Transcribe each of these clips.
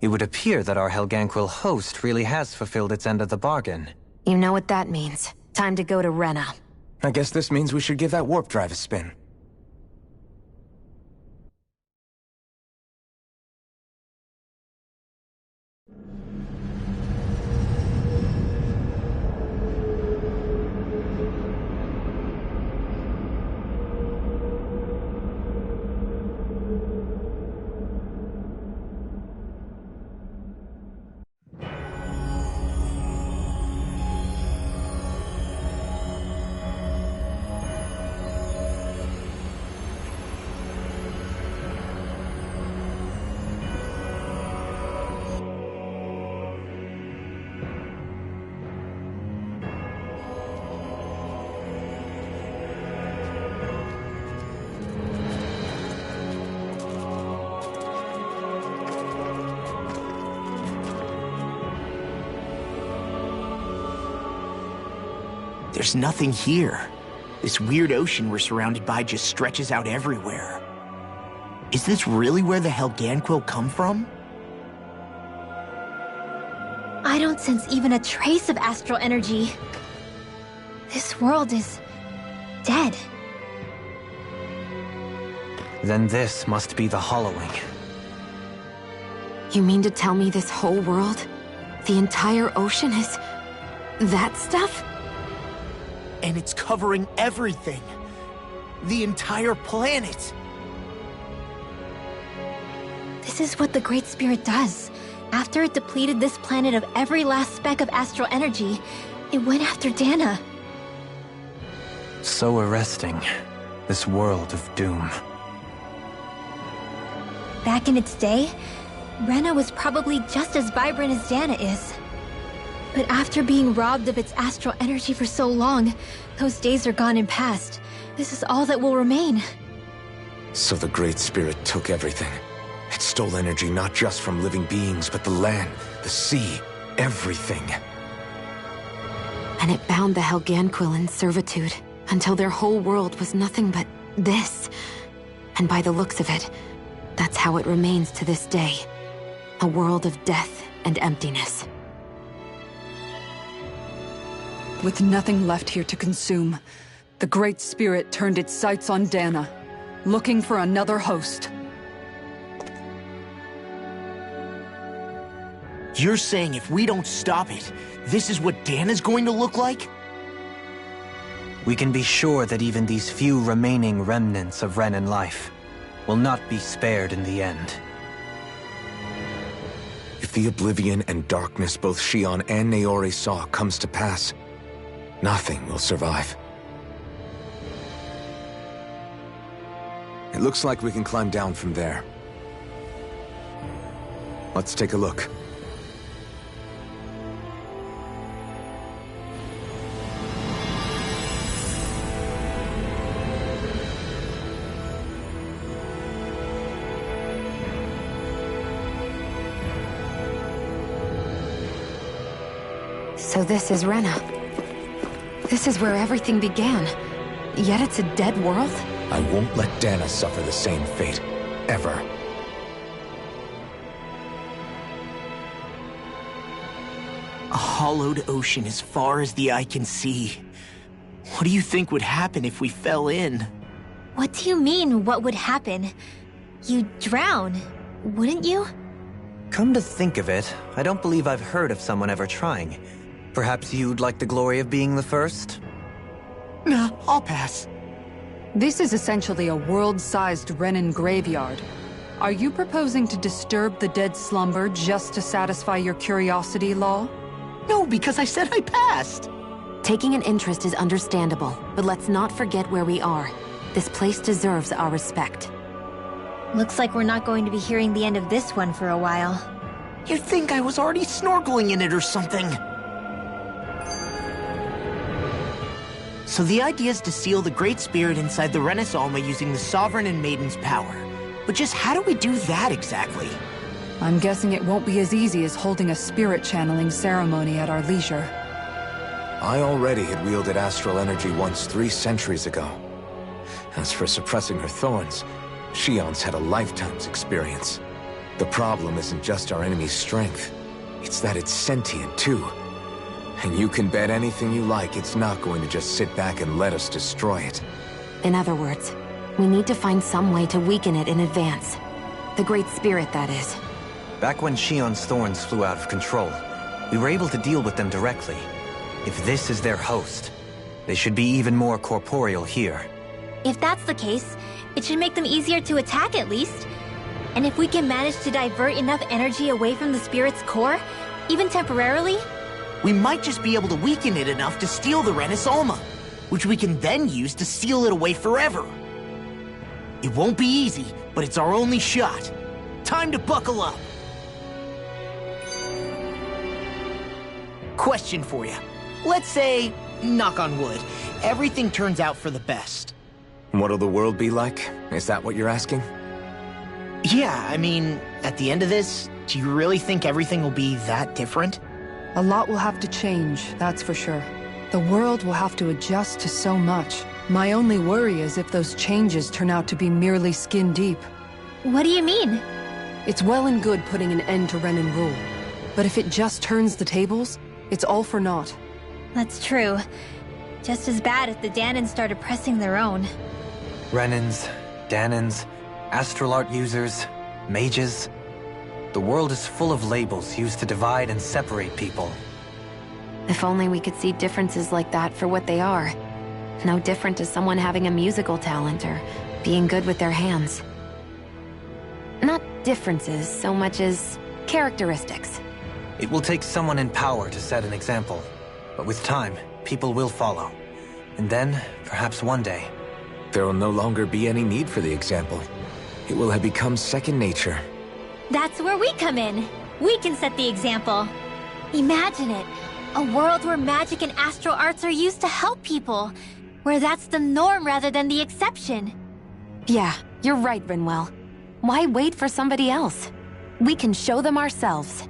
It would appear that our Helganquil host really has fulfilled its end of the bargain. You know what that means. Time to go to Rena. I guess this means we should give that warp drive a spin. There's nothing here. This weird ocean we're surrounded by just stretches out everywhere. Is this really where the Helganquil come from? I don't sense even a trace of astral energy. This world is dead. Then this must be the Hollowing. You mean to tell me this whole world, the entire ocean is that stuff? And it's covering everything. The entire planet. This is what the Great Spirit does. After it depleted this planet of every last speck of astral energy, it went after Dana. So arresting. This world of doom. Back in its day, Rena was probably just as vibrant as Dana is. But after being robbed of its astral energy for so long, those days are gone and past. This is all that will remain. So the Great Spirit took everything. It stole energy not just from living beings, but the land, the sea, everything. And it bound the Helganquil in servitude, until their whole world was nothing but this. And by the looks of it, that's how it remains to this day. A world of death and emptiness. With nothing left here to consume, the Great Spirit turned its sights on Dana, looking for another host. You're saying if we don't stop it, this is what Dana's going to look like? We can be sure that even these few remaining remnants of Renan life will not be spared in the end. If the oblivion and darkness both Shion and Naori saw comes to pass, nothing will survive. It looks like we can climb down from there. Let's take a look. So this is Rena. This is where everything began. Yet it's a dead world? I won't let Dana suffer the same fate. Ever. A hollowed ocean as far as the eye can see. What do you think would happen if we fell in? What do you mean, what would happen? You'd drown, wouldn't you? Come to think of it, I don't believe I've heard of someone ever trying. Perhaps you'd like the glory of being the first? Nah, I'll pass. This is essentially a world-sized Renan graveyard. Are you proposing to disturb the dead slumber just to satisfy your curiosity, Law? No, because I said I passed. Taking an interest is understandable, but let's not forget where we are. This place deserves our respect. Looks like we're not going to be hearing the end of this one for a while. You'd think I was already snorkeling in it or something. So the idea is to seal the Great Spirit inside the Renis Alma using the Sovereign and Maiden's power. But just how do we do that exactly? I'm guessing it won't be as easy as holding a spirit channeling ceremony at our leisure. I already had wielded astral energy once 3 centuries ago. As for suppressing her thorns, Shion's had a lifetime's experience. The problem isn't just our enemy's strength. It's that it's sentient, too. And you can bet anything you like it's not going to just sit back and let us destroy it. In other words, we need to find some way to weaken it in advance. The Great Spirit, that is. Back when Shion's thorns flew out of control, we were able to deal with them directly. If this is their host, they should be even more corporeal here. If that's the case, it should make them easier to attack at least. And if we can manage to divert enough energy away from the spirit's core, even temporarily, We might just be able to weaken it enough to steal the Renis Alma, which we can then use to seal it away forever. It won't be easy, but it's our only shot. Time to buckle up. Question for you. Let's say, knock on wood, everything turns out for the best. What'll the world be like? Is that what you're asking? Yeah, I mean, at the end of this, do you really think everything will be that different? A lot will have to change, that's for sure. The world will have to adjust to so much. My only worry is if those changes turn out to be merely skin deep. what do you mean? It's well and good putting an end to Renin rule. But if it just turns the tables, it's all for naught. That's true. Just as bad if the Dahnans started pressing their own. Renins, Dahnans, astral art users, mages. The world is full of labels used to divide and separate people. If only we could see differences like that for what they are. No different to someone having a musical talent or being good with their hands. Not differences so much as characteristics. It will take someone in power to set an example. But with time, people will follow. And then, perhaps one day, There will no longer be any need for the example. It will have become second nature. That's where we come in. We can set the example. Imagine it. A world where magic and astral arts are used to help people. Where that's the norm rather than the exception. Yeah, you're right, Rinwell. Why wait for somebody else? We can show them ourselves.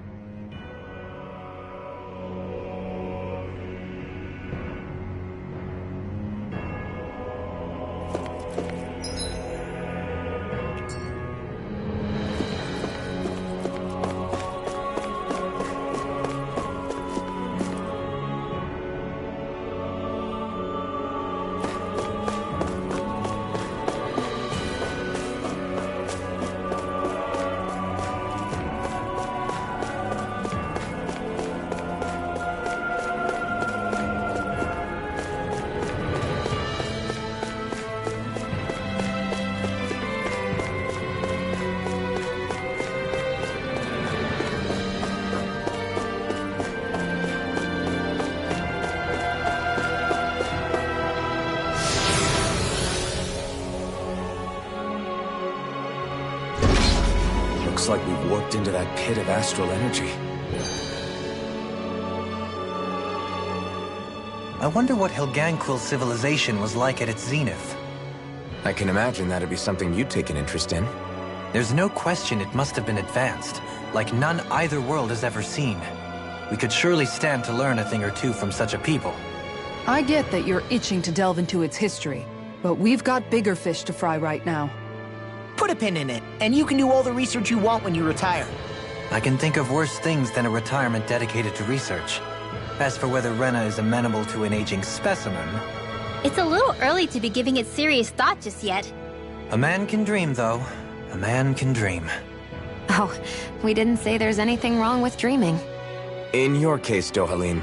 Looks like we've warped into that pit of astral energy. I wonder what Helganquil civilization was like at its zenith. I can imagine that'd be something you'd take an interest in. There's no question it must have been advanced, like none either world has ever seen. We could surely stand to learn a thing or two from such a people. I get that you're itching to delve into its history, but we've got bigger fish to fry right now. Put a pin in it, and you can do all the research you want when you retire. I can think of worse things than a retirement dedicated to research. As for whether Rena is amenable to an aging specimen... It's a little early to be giving it serious thought just yet. A man can dream, though. A man can dream. Oh, we didn't say there's anything wrong with dreaming. In your case, Dohalim,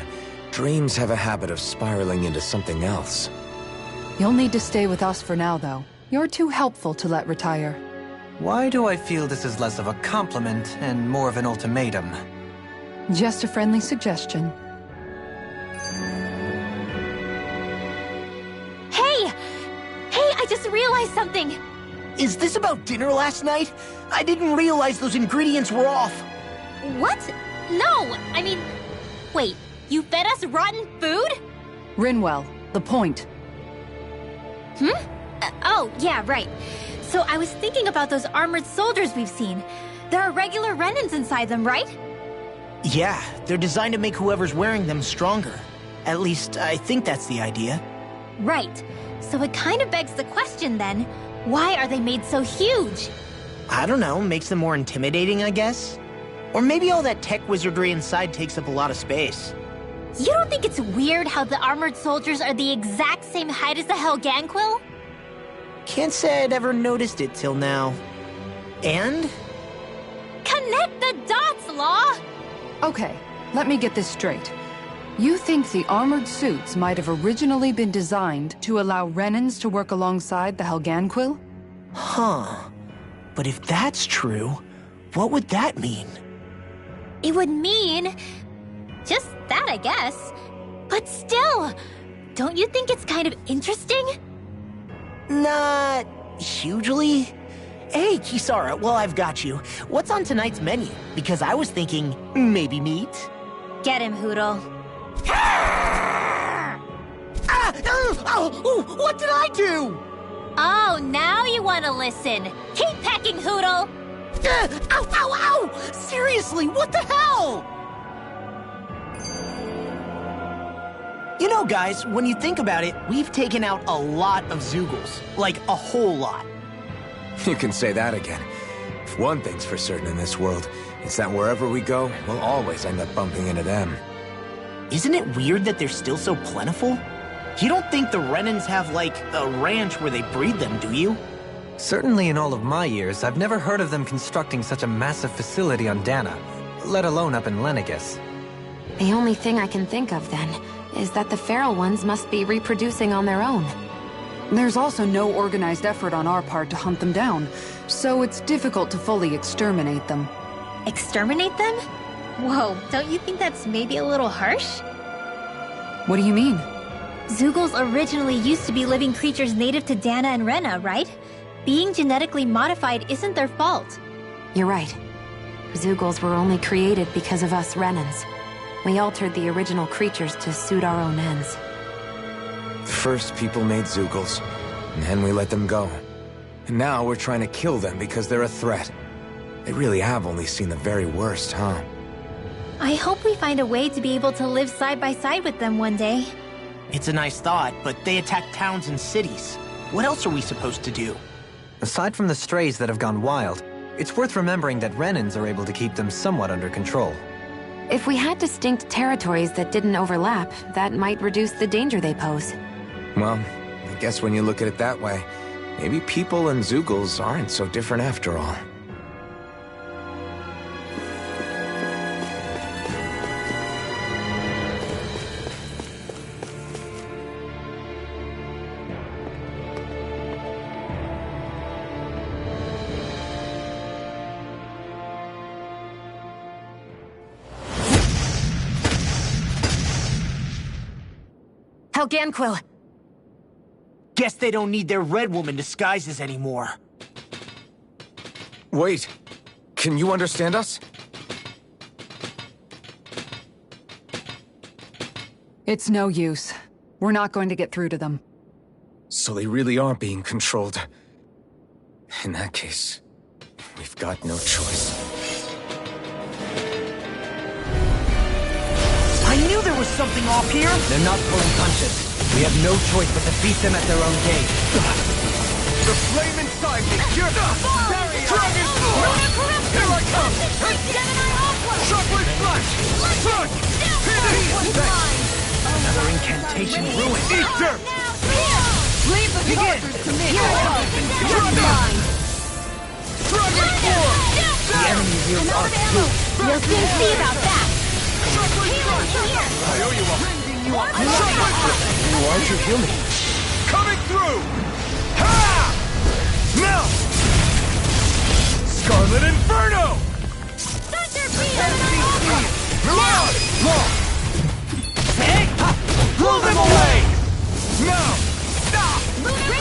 dreams have a habit of spiraling into something else. You'll need to stay with us for now, though. You're too helpful to let retire. Why do I feel this is less of a compliment and more of an ultimatum? Just a friendly suggestion. Hey! Hey, I just realized something! Is this about dinner last night? I didn't realize those ingredients were off. What? No! I mean... Wait, you fed us rotten food? Rinwell, the point. Oh, yeah, right. So I was thinking about those armored soldiers we've seen. There are regular Renins inside them, right? Yeah, they're designed to make whoever's wearing them stronger. At least, I think that's the idea. Right. So it kind of begs the question then, why are they made so huge? I don't know, makes them more intimidating, I guess? Or maybe all that tech wizardry inside takes up a lot of space. You don't think it's weird how the armored soldiers are the exact same height as the Helganquil? Can't say I'd ever noticed it till now. And? Connect the dots, Law! Okay, let me get this straight. You think the armored suits might have originally been designed to allow Renans to work alongside the Helganquil? Huh. But if that's true, what would that mean? It would mean... just that, I guess. But still, don't you think it's kind of interesting? Not hugely. Hey, Kisara, well, I've got you. What's on tonight's menu? Because I was thinking, maybe meat? Get him, Hootle. What did I do? Oh, now you want to listen. Keep pecking, Hootle! Ow, ow, ow! Seriously, what the hell? You know, guys, when you think about it, we've taken out a lot of Zeugles. Like, a whole lot. You can say that again. If one thing's for certain in this world, it's that wherever we go, we'll always end up bumping into them. Isn't it weird that they're still so plentiful? You don't think the Renans have, like, a ranch where they breed them, do you? Certainly in all of my years, I've never heard of them constructing such a massive facility on Dana, let alone up in Lenegis. The only thing I can think of, then, is that the feral ones must be reproducing on their own. There's also no organized effort on our part to hunt them down, so it's difficult to fully exterminate them. Exterminate them? Whoa, don't you think that's maybe a little harsh? What do you mean? Zeugles originally used to be living creatures native to Dana and Rena, right? Being genetically modified isn't their fault. You're right. Zeugles were only created because of us Renans. We altered the original creatures to suit our own ends. First, people made Zeugles, and then we let them go. And now we're trying to kill them because they're a threat. They really have only seen the very worst, huh? I hope we find a way to be able to live side by side with them one day. It's a nice thought, but they attack towns and cities. What else are we supposed to do? Aside from the strays that have gone wild, it's worth remembering that Renans are able to keep them somewhat under control. If we had distinct territories that didn't overlap, that might reduce the danger they pose. Well, I guess when you look at it that way, maybe people and Zeugles aren't so different after all. Helganquil! Guess they don't need their Red Woman disguises anymore. Wait, can you understand us? It's no use. We're not going to get through to them. So they really are being controlled. In that case, we've got no choice. I knew there was something off here! They're not pulling punches. We have no choice but to beat them at their own game. The flame inside me! You're Dragon Sword! Here I come! Shockwave Flash! Slug! Another incantation ruined. Eat dirt! Leave the sorcerers to me! Dragon! Dragon Form! The enemy wields our tools. You'll soon see about that! Shockwave Flash! I owe you one! Shockwave Flash! Who aren't you human? Coming through! Ha! Now! Scarlet Inferno! Mirage! Law! Blow them away! Now!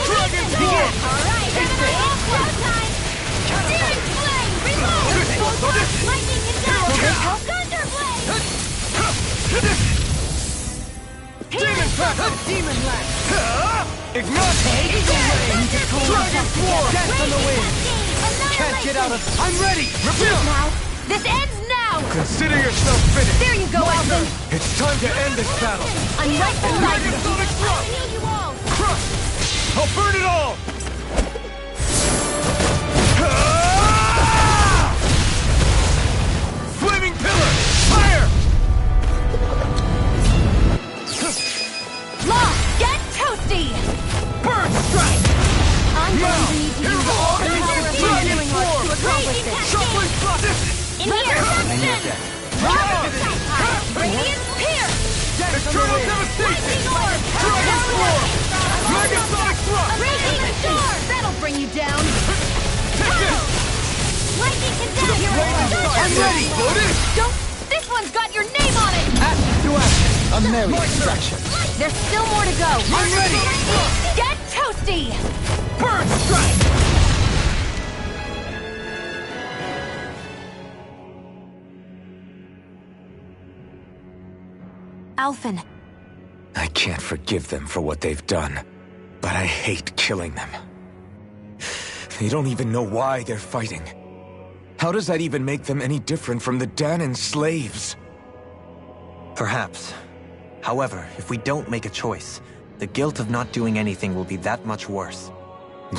Dragon Form! Alright, time! Searing Flame! Reload! Lightning Ignite! Thunder Blade! Demon Path! Demon Lance! Ignite! Dragon Form! Death on the wind! Can't get out of... I'm ready! Reveal! Now! This ends now! Consider yourself finished! There you go, Alvin! It's time to end this battle! I'm right beside you! Sonic I'll Thrust! heal you all! Crush! I'll burn it all! Eternal Devastation! Dragon Storm! Megasonic Thrust! Raging Storm! That'll bring you down! Lightning Contagion! I'm ready! Loaded! Don't... This one's got your name on it! Action to action! A merry distraction! There's still more to go! I'm ready! Get toasty! Burn Strike! Alphen. I can't forgive them for what they've done, but I hate killing them. They don't even know why they're fighting. How does that even make them any different from the Dahnan slaves? Perhaps. However, if we don't make a choice, the guilt of not doing anything will be that much worse.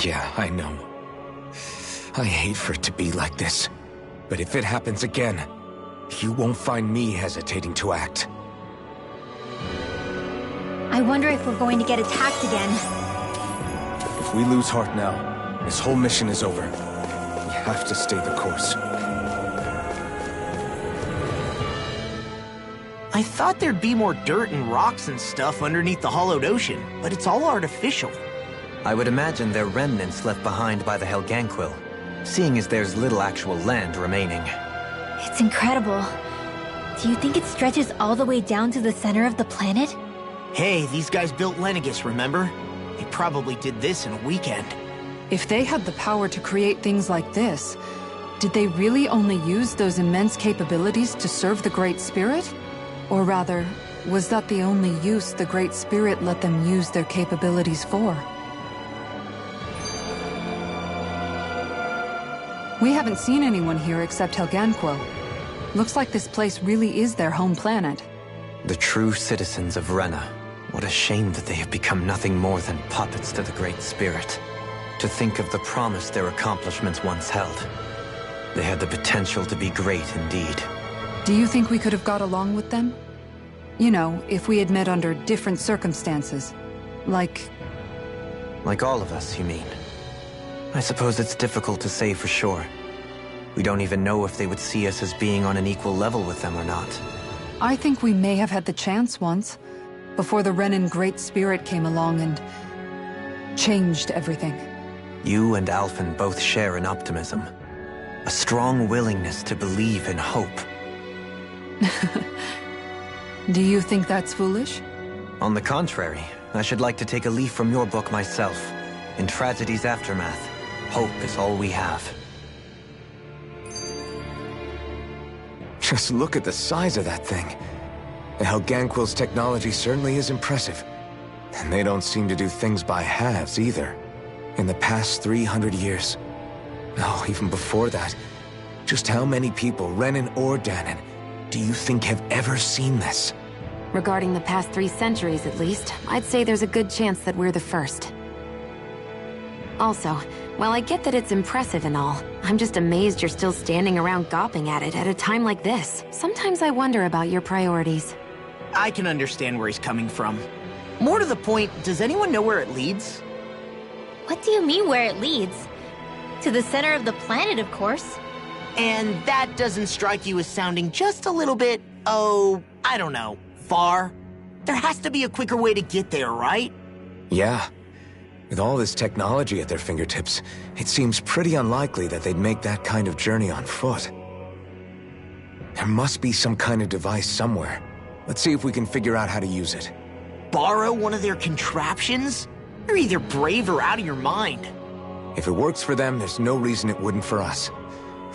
Yeah, I know. I hate for it to be like this. But if it happens again, you won't find me hesitating to act. I wonder if we're going to get attacked again. If we lose heart now, this whole mission is over. We have to stay the course. I thought there'd be more dirt and rocks and stuff underneath the hollowed ocean, but it's all artificial. I would imagine they're remnants left behind by the Helganquil, seeing as there's little actual land remaining. It's incredible. Do you think it stretches all the way down to the center of the planet? Hey, these guys built Lenegis, remember? They probably did this in a weekend. If they had the power to create things like this, did they really only use those immense capabilities to serve the Great Spirit? Or rather, was that the only use the Great Spirit let them use their capabilities for? We haven't seen anyone here except Helganquil. Looks like this place really is their home planet. The true citizens of Rena. What a shame that they have become nothing more than puppets to the Great Spirit. To think of the promise their accomplishments once held. They had the potential to be great indeed. Do you think we could have got along with them? You know, if we had met under different circumstances. Like all of us, you mean? I suppose it's difficult to say for sure. We don't even know if they would see us as being on an equal level with them or not. I think we may have had the chance once, before the Renan Great Spirit came along and changed everything. You and Alphen both share an optimism. A strong willingness to believe in hope. Do you think that's foolish? On the contrary, I should like to take a leaf from your book myself. In Tragedy's Aftermath, hope is all we have. Just look at the size of that thing. The Helganquil's technology certainly is impressive. And they don't seem to do things by halves either. In the past 300 years. Oh, even before that. Just how many people, Renan or Dahnan, do you think have ever seen this? Regarding the past 3 centuries at least, I'd say there's a good chance that we're the first. Also, while I get that it's impressive and all, I'm just amazed you're still standing around gawping at it at a time like this. Sometimes I wonder about your priorities. I can understand where he's coming from. More to the point, does anyone know where it leads? What do you mean where it leads? To the center of the planet, of course. And that doesn't strike you as sounding just a little bit, oh, I don't know, far? There has to be a quicker way to get there, right? Yeah. With all this technology at their fingertips, it seems pretty unlikely that they'd make that kind of journey on foot. There must be some kind of device somewhere. Let's see if we can figure out how to use it. Borrow one of their contraptions? You're either brave or out of your mind. If it works for them, there's no reason it wouldn't for us.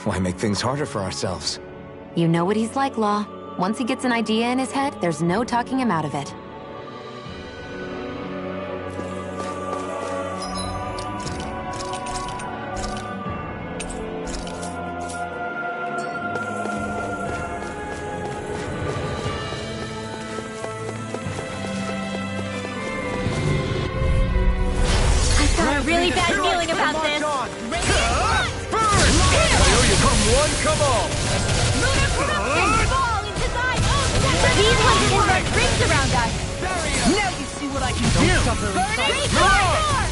Why make things harder for ourselves? You know what he's like, Law. Once he gets an idea in his head, there's no talking him out of it. Really bad feeling about this. Come on! Lunar corruption! Fall into thy own separate. These ones invert rings around us. Now you see what I can do! Burning Corridor!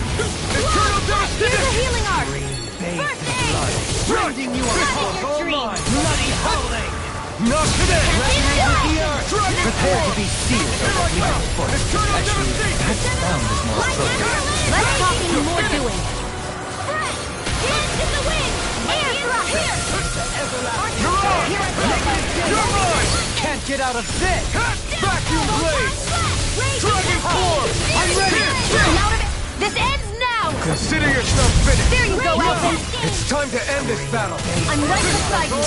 Eternal Here's a healing arc. Bathed First aid! Rounding you Not in your up! dreams. Bloody holy! Not today! Prepare to be seared over bleeding foot. Actually, that sound is more appropriate. Less talking and more doing. Hands in the wind! Air thrust! You're mine! Can't get out of this! Vacuum blade! Dragon form! I'm ready! Out of it! This ends now! Consider yourself finished! There you go, Alpha! It's time to end this battle! I'm right beside you!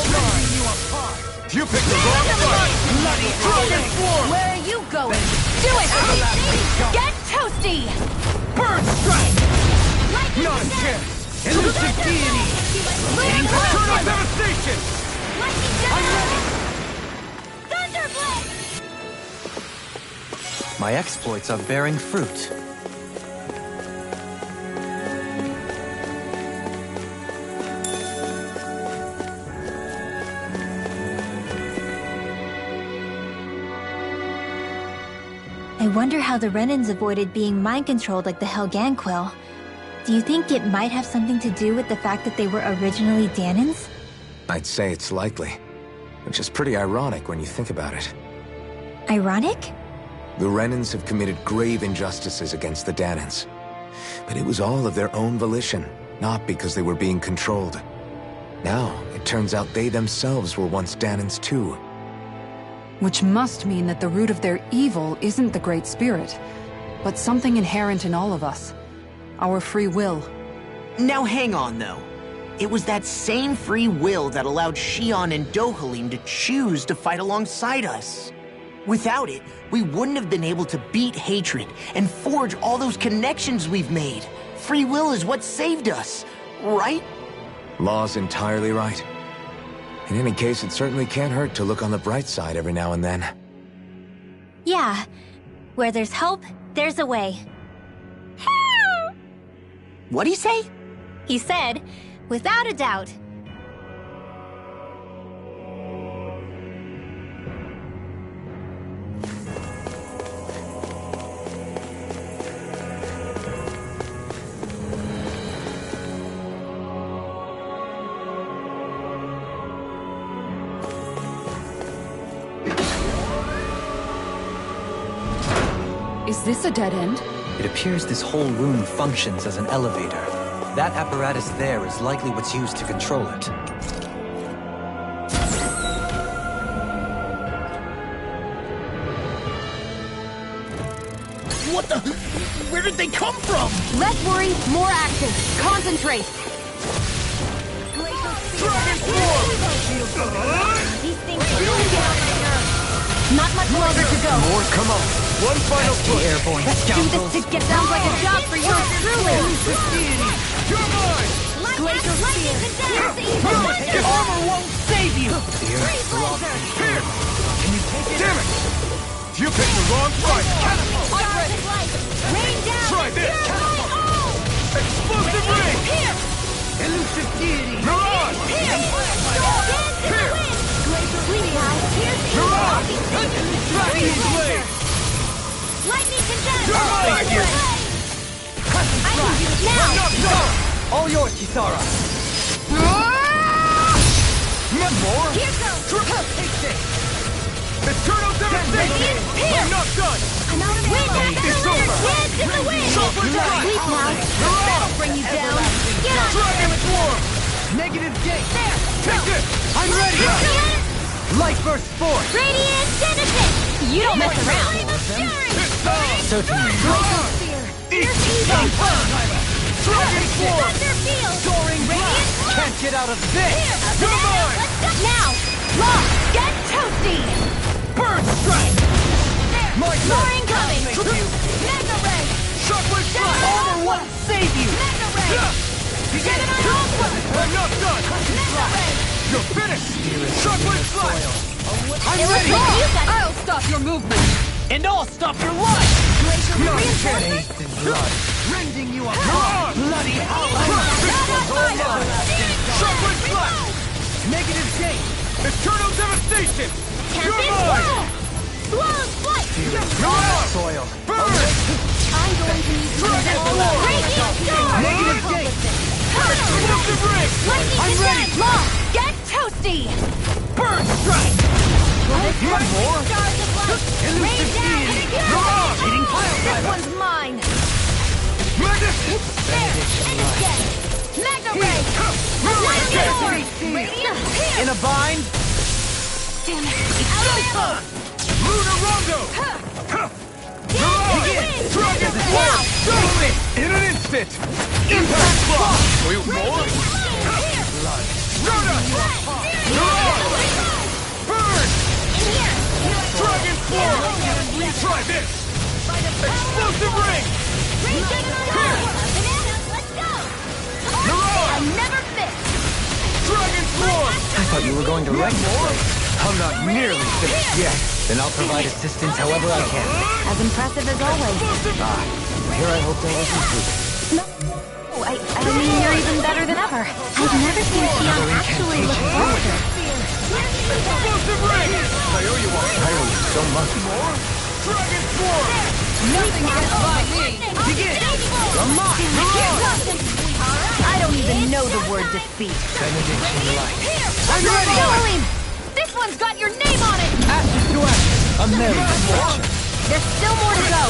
You picked the wrong fight! Bloody Dragon form! Where are you going? Do it! Get toasty! Burn strike! Not a chance! Elusive deity! Eternal devastation! I'm ready! Thunderblade! My exploits are bearing fruit. I wonder how the Renans avoided being mind-controlled like the Helganquil. Do you think it might have something to do with the fact that they were originally Dahnans? I'd say it's likely. Which is pretty ironic when you think about it. Ironic? The Renans have committed grave injustices against the Dahnans. But it was all of their own volition, not because they were being controlled. Now, it turns out they themselves were once Dahnans too. Which must mean that the root of their evil isn't the Great Spirit, but something inherent in all of us. Our free will. Now hang on, though. It was that same free will that allowed Xion and Dohalim to choose to fight alongside us. Without it, we wouldn't have been able to beat hatred and forge all those connections we've made. Free will is what saved us, right? Law's entirely right. In any case, it certainly can't hurt to look on the bright side every now and then. Yeah. Where there's hope, there's a way. What'd he say? He said, without a doubt. Is this a dead end? It appears this whole room functions as an elevator. That apparatus there is likely what's used to control it. What the? Where did they come from? Less worry, more action. Concentrate. Dragon form! These things really get on my nerves. Not much longer to go. More, come on. One final push. Airborne Do scoundrels. this together. Sounds like a job for you truly. You're mine! Glacial Spear. Armor won't save you! Here. Damn it! You picked the wrong fight! Rain down. Try this! Explosive ring! Elusive deity! Mirage! Mirage! Vacuum blade! Lightning condensed! You're mine! I can do it now! Not done! All yours, Kisara. Not more! Here goes! Take this! Eternal devastation! I'm not done! I'm out of ammo! It's over! Hands in the wind! Solar strike! Sleep now! Mirage! Bring you down! Get on! Dragon form! Negative gate. There! Take this! I'm ready. Radiant! Light burst forth. Radiant Genesis! You don't mess around! It's down! Certainly. Eat some Dragon form! Thunder field! Soaring Radiant blast. Can't get out of this. You're mine! Now! Law! Get toasty! Burn strike! My turn! More incoming! Thank you. Mega Ray! Shockwave strike! Armor won't save you! Mega Ray! Gemini Alpha! I'm not done! Mega Ray! You're finished! Shockwave strike! I'm ready! You got it! I'll stop your movement! And I'll stop your life! Glacial Not a reinforcements! chance! In blood. Rending you apart. Mirage! Bloody hell! Shockwave strike! Negative gate. Eternal devastation! You're Tempest mine! Flow! Swallow's Flight! Mirage! Soil. Burn! I'm going to need Dragon form! Radiant Storm! Negative gate. Explosive ring! Lightning I'm ready. Condensed! Law! Get toasty! Burn strike! In a bind? Damn it. Luna Rondo! Dragon Force! In an instant! Impact Block! Will you more? Rhoda! Burn! Dragon Force! Try this! Explosive Ring! I never miss! Dragon Force! I thought you were going to wreck more. I'm not nearly finished yet. Then I'll provide assistance however I can. As impressive as always. Here I hope there wasn't proof. Oh, I mean, you're even better than ever. I've never seen Xion actually look faster. Explosive Ring! I owe you one. I owe you so much more. Dragon Force! Nothing gets by me! Begin! Come on! I don't even know the word defeat. Benediction light. I'm ready! Joleen! This one's got your name on it! Ashes to ashes. A merry misfortune. There's still more to go.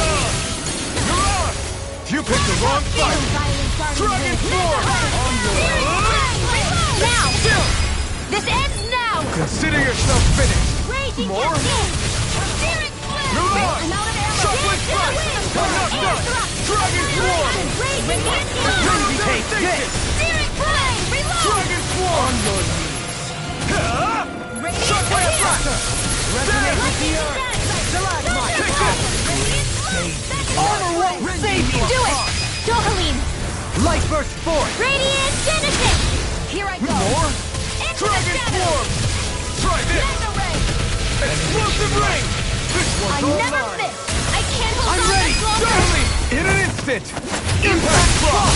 You picked the wrong fight! Dragon Force! Now! This ends now! Consider yourself finished! Raging More? Mirage! Chocolate Strike! I'm not done! Dragon Force! Lindsay, take this! Dragon Force! On your knees! Chocolate Strike! Resonate with the earth! Stalagmite! Take this! Armor won't save me! Do it! Joleen! Light burst forth! Radiant Genesis! Here I go! More? Into Dragon the shadows! Force! Try this! Mega Ray! Explosive Ring! This I one's all never mine! miss! I can't hold I'm on ready! much longer! Johnny! In an instant! Impact Block!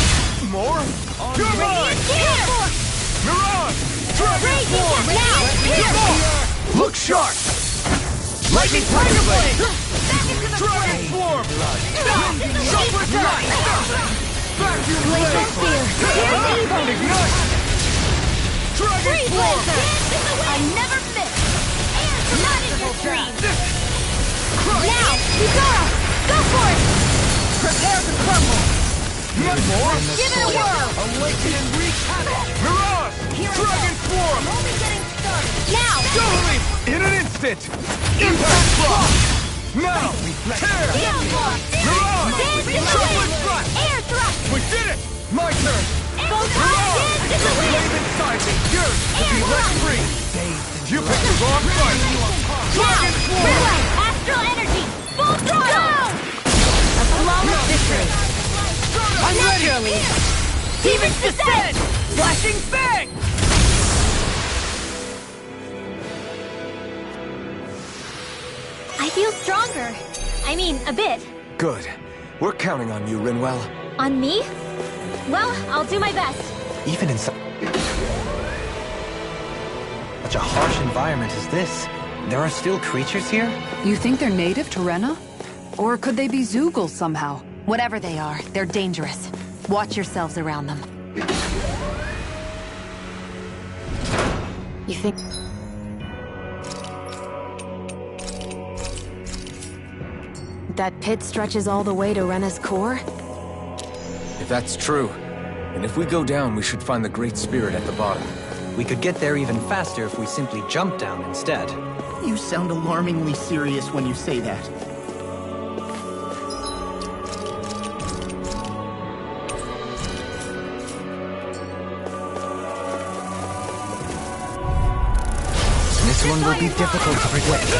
More? You're mine! Here! Mirage! Dragon Raging Force! now! Here! Look sharp! Lightning Tiger Blade! Back into the Dragon fray! Form! Chocolate Strike! Vacuum Blaze Blade! of fear! Here's evil! Ignite! Dragon Free Form! Blazer! I never miss! Not in your dreams! Now! Yuzora! Go for it! Prepare to crumble! Not more? Give it a whirl! Awaken and wreak havoc! Mirage! Dragon Form! Only getting started! Now! Joleen! In an instant! Impact Block! Now! Tear! Heal Block! Mirage! Dance in the Chocolate wind! Strike! Air thrust! We did it! My turn! Dance in the wind! Wave inside me! Yours to be let free! You picked the wrong fight! Now! Dragon Form! Relay! Astral energy! Full throttle! A flawless victory! I'm ready! Demon's Descent! Flashing Fang! I feel stronger. I mean, a bit. Good. We're counting on you, Rinwell. On me? Well, I'll do my best. Even in such a harsh environment as this, there are still creatures here? You think they're native to Rena? Or could they be Zeugles somehow? Whatever they are, they're dangerous. Watch yourselves around them. You think... that pit stretches all the way to Rena's core? If that's true, and if we go down, we should find the Great Spirit at the bottom. We could get there even faster if we simply jump down instead. You sound alarmingly serious when you say that. This one will be difficult to predict.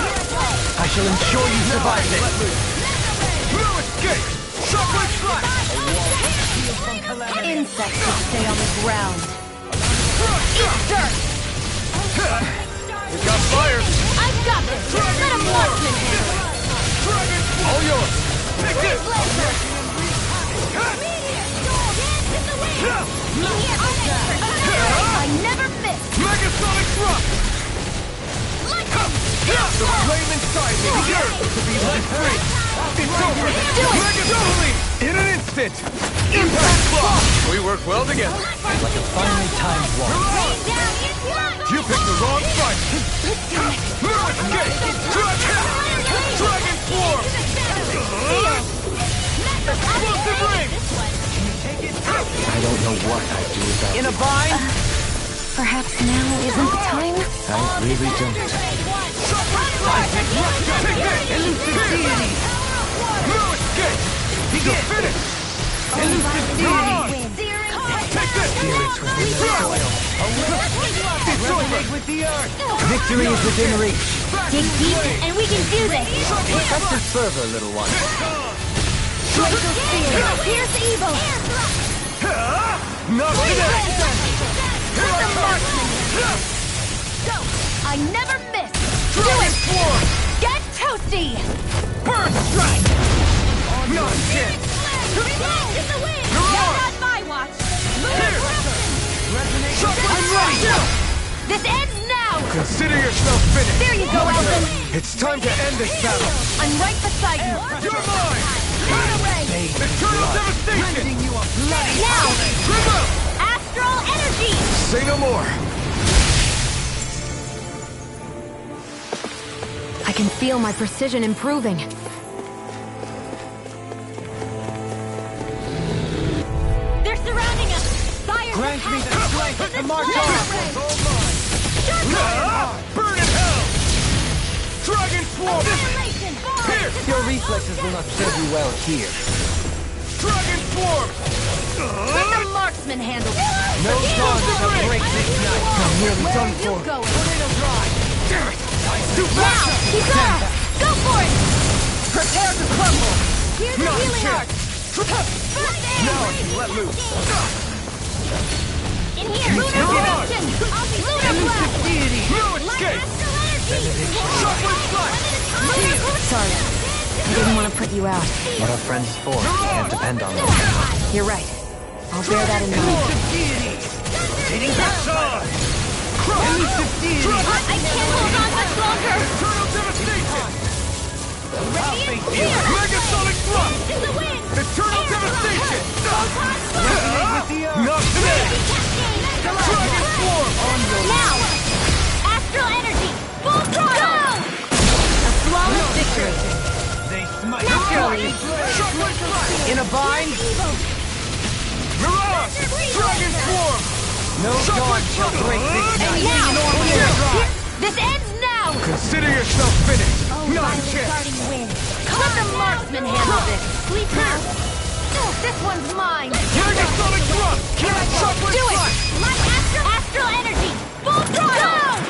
I shall ensure you survive this. No escape! Chocolate Strike! Insects should stay on the ground. Eat dirt! We got fire! I've got this! Let him watchman handle it! Dragon! All yours! Take this! Blazer! I never miss! Megasonic Thrust! The flame inside me! Yours to be let free! It's over! Do it! Megasonic! In an instant! Impact Block! We work well together. Like a finely timed walk. Rain down in blood! You picked the wrong fight! No escape! Dragon Form! Explosive Ring! what I'd do without In a you. bind? Perhaps now isn't the time? I really don't. Elusive deity! No escape! Begin! Finish! Elusive deity! Take this! Spirits within the soil. Resonate with the earth! Victory is within reach. Dig deep, and we can do this! Test it further, little one. Here's evil! Not today! Go! I never miss! Do it! Get toasty! Burn strike! Nonsense! Not my watch! I'm ready! This ends now! Consider yourself finished! There you go, Elton! It's time to end this battle! I'm right beside you! You're mine! Turn away! Eternal devastation! Now! Astral energy! Say no more! I can feel my precision improving. They're surrounding us! Fire! Grant me the strength to march on! Burn in hell! Dragon swarm! Annihilation! Here! Your reflexes will not serve you well here. Dragon swarm! Let the marksman handle it! No dawn shall break this night. I'm nearly Where done are you for. going? Tornado drive! Now! Keep on! Go for it! Prepare to crumble! Here's the healing arc! Now I can let loose! In here! Lunar dimension! Lunar blast! Deity! No Light escape! astral energy! Shockwave flash! Sorry, I didn't want to put you out. What are friends for? Can't depend on them. You're right. I'll bear that in mind. Elusive deity! Hitting that side! Elusive deity! I can't hold on much longer! Eternal devastation! Radiant spear! Megasonic thrust! In the wind! Eternal devastation! Resonate with the earth! Not today! Dragon swarm! Now! Astral energy! Full throttle! A flawless victory! They smite! Naturally! Shockwave flash! In a bind? Mirage! Dragon swarm! No dawn shall break this night. Now! This ends now! Consider yourself finished! Not a chance! Starting wind. Let the marksman handle this. Sleep now. This one's mine. Megasonic thrust! Shockwave Do it! flash! Light astral energy! Full throttle!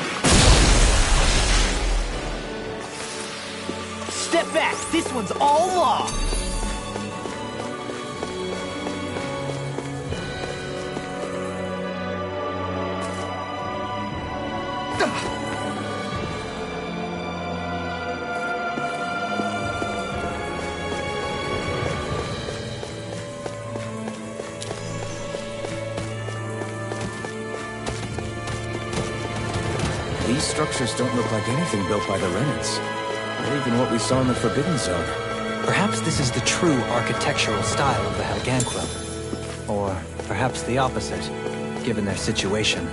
Step back! This one's all law! These structures don't look like anything built by the Renans, or even what we saw in the Forbidden Zone. Perhaps this is the true architectural style of the Helganquil. Or perhaps the opposite, given their situation.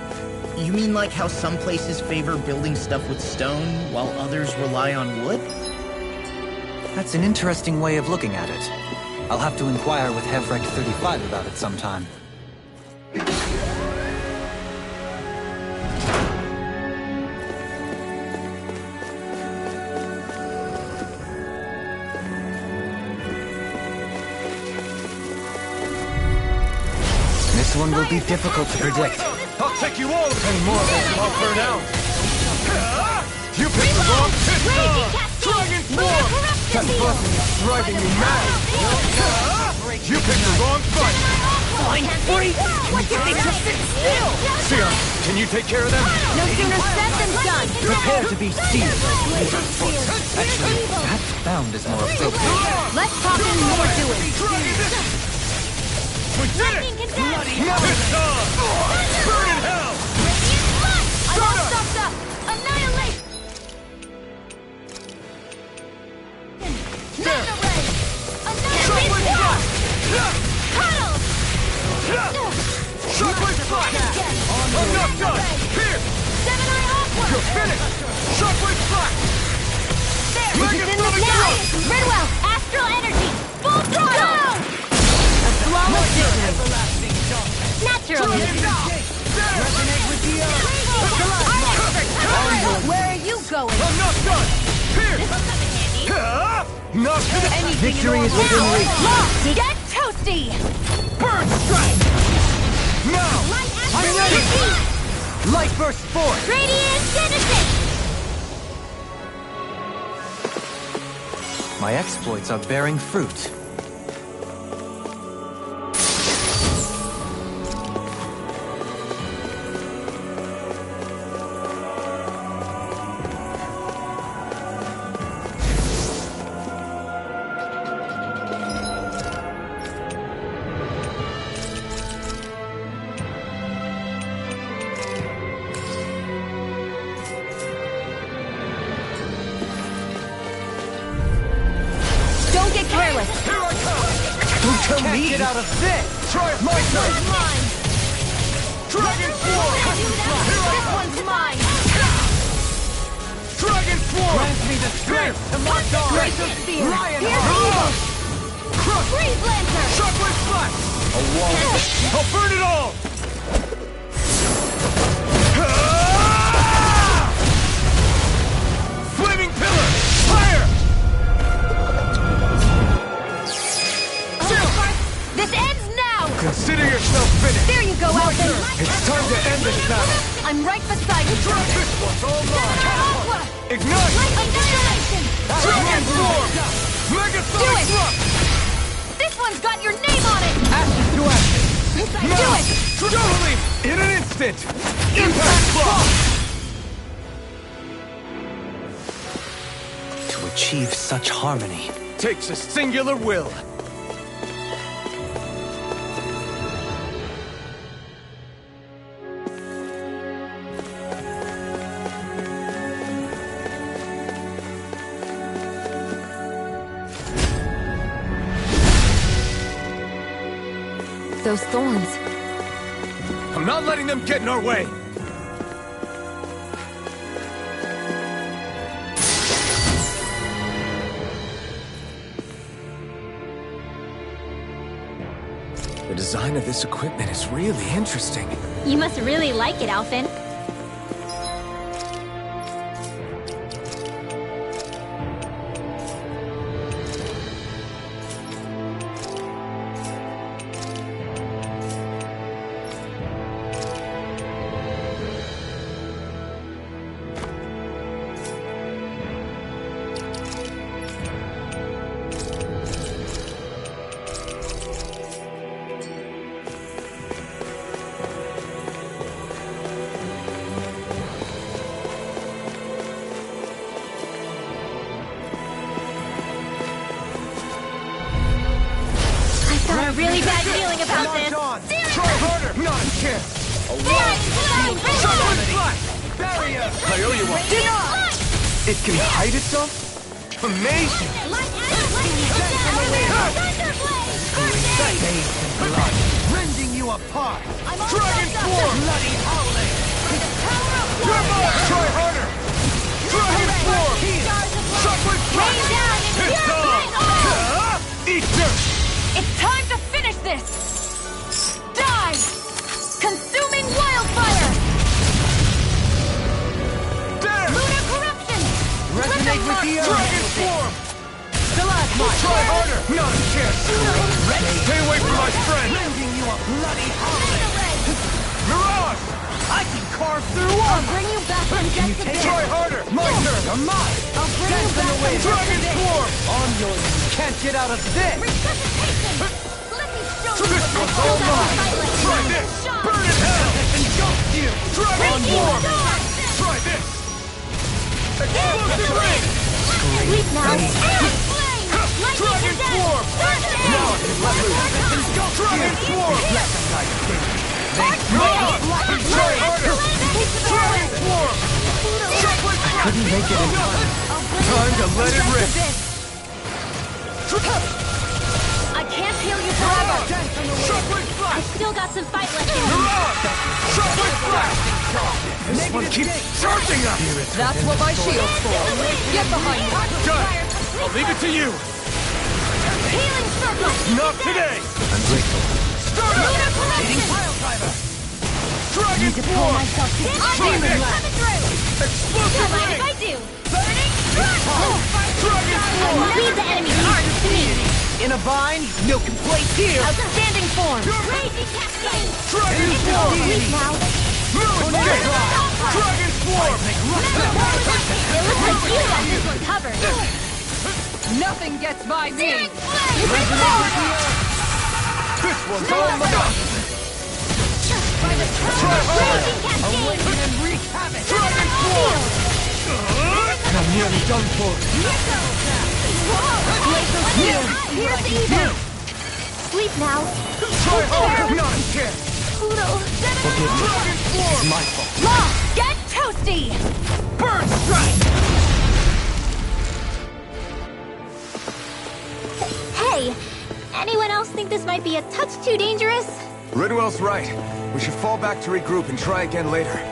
You mean like how some places favor building stuff with stone, while others rely on wood? That's an interesting way of looking at it. I'll have to inquire with Hevrek 35 about it sometime. This one will be difficult to predict. I'll take you all and more I'll burn out. You picked the wrong pistol! Dragon swarm! That buzzing is driving me mad! You picked the wrong fight! Fine free! What did they just sit still? Sion, can you take care of them? No sooner said than done! Prepare to be sealed. Actually, perhaps bound is more appropriate. Let's talk and more doing! We did it! It's on! Burn in hell! I won't stop that! Annihilate! Mega ray! Annihilate! Cuddle! Shockwave flash! I'm not done! Here! Seven-eye awkward! You're finished! Shockwave flash! There! Megasonic now! Redwell! Astral energy! Full throttle! A flawless victory! Not Not to the... Victory is within reach. Lost! Get toasty! Burn strike! Now! I'm ready! Light burst forth! Radiant Genesis! My exploits are bearing fruit. Don't get careless! Here I come! Can't get out of this! Try my turn! Mine! Dragon Swarm! This one's mine! Dragon Swarm! Grant me the strength to march on! Grace of Fear! Lion Here Heart! we go! Crush! Freeze Lancer! Shockwave Slash! A wall! I'll burn it all! Flaming Pillar! Fire! This ends now! Consider yourself finished! There you go, Alvin! It's time to end this battle! I'm right beside you! Drop this one's all mine! Aqua! Ignite! Annihilation! Dragon Swarm! Mega Do it! Thrust! This one's got your name on it! Ashes to ashes! Do it! Totally! In an instant! Impact Block! To achieve such harmony. Takes a singular will. Those thorns. I'm not letting them get in our way! The design of this equipment is really interesting. You must really like it, Alvin. Got a really bad feeling about this. Try harder! Not a chance! Shockwave Slash! Barrier! I owe you one. It can hide itself? Amazing! Blood, rending you apart! Dragon Swarm! Bloody howling! You're mine! Try harder! Dragon Swarm! Shockwave Slash! It's on! Eat dirt! It's time to finish this! Die! Consuming wildfire! There! Lunar corruption! Resonate with the earth! Dragon Swarm! Stalagmite! Try harder! Not a chance! Stay away from my friend! Rending you a bloody howling! Mirage! I can carve through I'll armor! bring you back from death to this! Try harder! My turn! You're mine! I'll bring you back from death Dragon to this! Swarm! On your can't get out of this! Resuscitation! Let me show you This what one's I all still got mine! to fight like Try one this! shot. Burn in hell! Engulf you! Dragon Swarm! Sword! Try this! Explosive Ring! Sleep now! And flame! Lightning Dragon to death! Swarm! Burn it Now out! I can let loose! Dragon Swarm! Mirage! Try harder! Dragon Swarm! Shockwave Slash! Couldn't make it in time. Time to let it rip! I can't heal you forever! Shockwave I Slash! still got some fight left in me! Mirage! Shockwave Slash! This one keeps charging us! That's what my shield's for. Get behind me. Done! I'll leave it to you! Healing circle! Not today! I'm grateful. Start up! Lunar corruption! Dragon Swarm! Myself to Try this! coming through! Explosive Don't mind if Ring! I do! Burning Lead the enemy's arms to me! In a bind, no complaints here! Outstanding form! Raging cascade! Dragon It's Form! complete now! Dragon Form! It looks like you got this one covered! Nothing gets by me! Searing flame! This one's all mine! Raging cascade! Awaken and wreak havoc! Dragon Form! I'm nearly done for. Here's evil! Sleep now! Try harder! Not a chance! Pluto! Dragon Form! It's my fault. Law! Get toasty! Burn strike! Hey! Anyone else think this might be a touch too dangerous? Ridwell's right. We should fall back to regroup and try again later.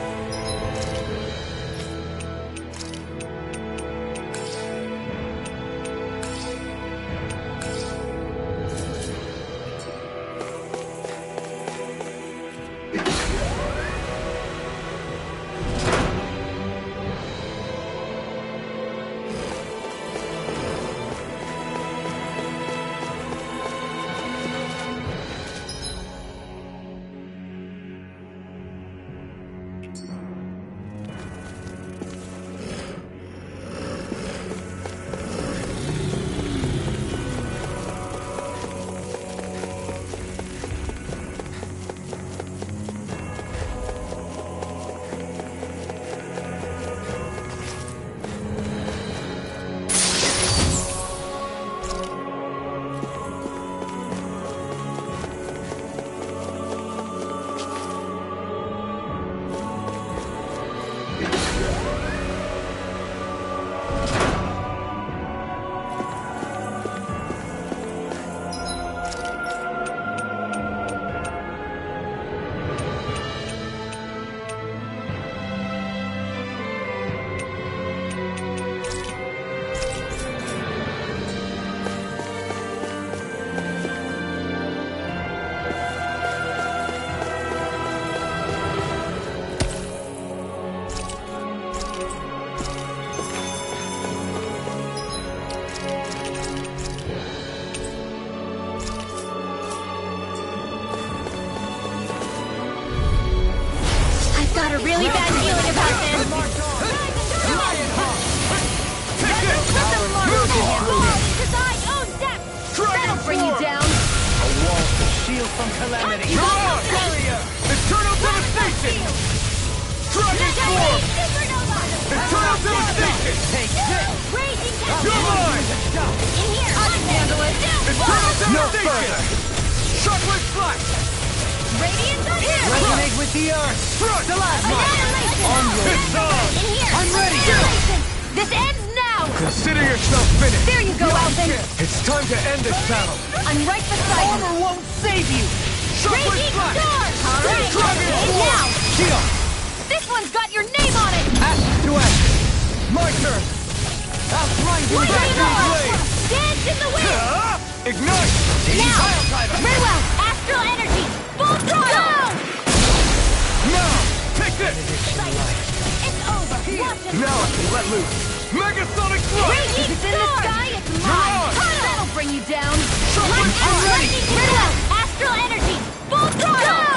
Got a really bad feeling about this. That'll bring you down. A wall to shield from calamity. Barrier! Eternal devastation! Dragon Form! Eternal devastation! Take this! You're mine! In here, I can handle it. Eternal devastation! Shockwave flash! Radiance on here! Resonate with the earth! Annihilation! It's on! In here! I'm ready! Annihilation! This ends now! Consider yourself finished. There you go, Alvin! It's time to end this battle. I'm right beside you! Armor won't save you! Shockwave Raging flash! Storm! Alright! Dragon And Form! now! Shield! This one's got your name on it! Ashes to ashes! My turn! I'll grind you back to the blade! Dance in the wind! Ignite! Now! Very well! Astral energy! Full throttle! Now! Take this! It's over! Watch it! Now I can let loose. Megasonic thrust! Raging It's in the Storm! sky, it's You're mine! on! That'll bring you down! I'm ready! Very well! Astral energy! Full throttle!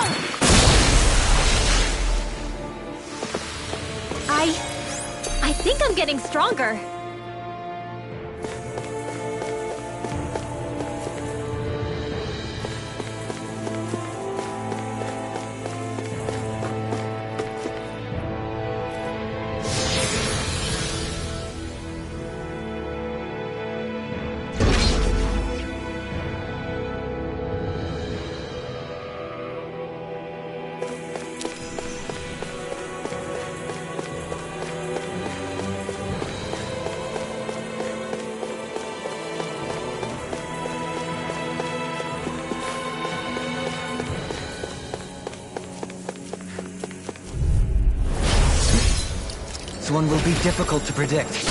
I think I'm getting stronger. This one will be difficult to predict.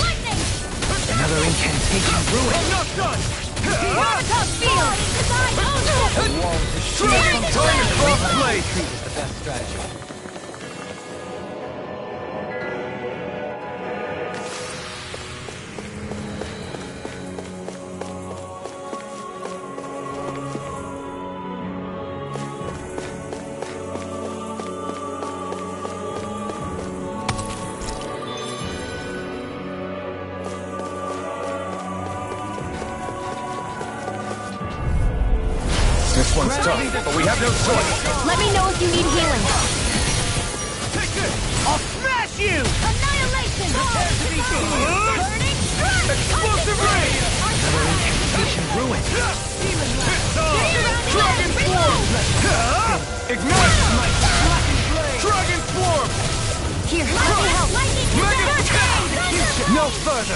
Another incantation ruin. I'm not done! Field! Wall to shield from Dragon Frost Blade! Retreat is the best strategy. It's tough, but we have no choice. Let me know if you need healing. Take this! I'll smash you! Annihilation! Burning strike! Explosive ray! Incantation ruined. Dragon Swarm! Ignite! Dragon Swarm! Here, let me help. No further!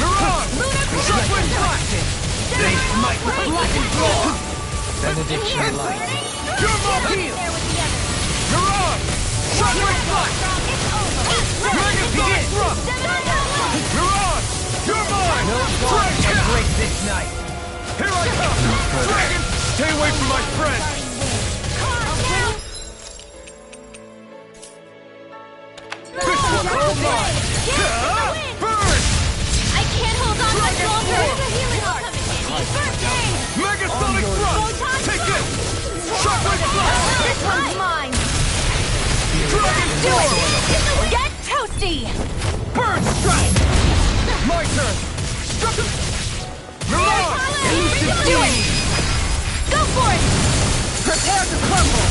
Mirage! Shockwave Blast! They smite with blackened claw. Benediction light. Gurmok heal! Mirage! Shockwave Blast! Mega Blast Thrust! Mirage! You're mine! Dragon! Break this night. Here I come! Dragon! Stay away from my friend! This one's all mine! Burn! I can't hold on much longer! First aid! Megasonic Thrust! Take this! Shockwave Blast! This one's mine! Dragon Do Swarm! it! Get toasty! Burn Strike! My turn! Mirage! Do it! Go for it! Prepare to crumble!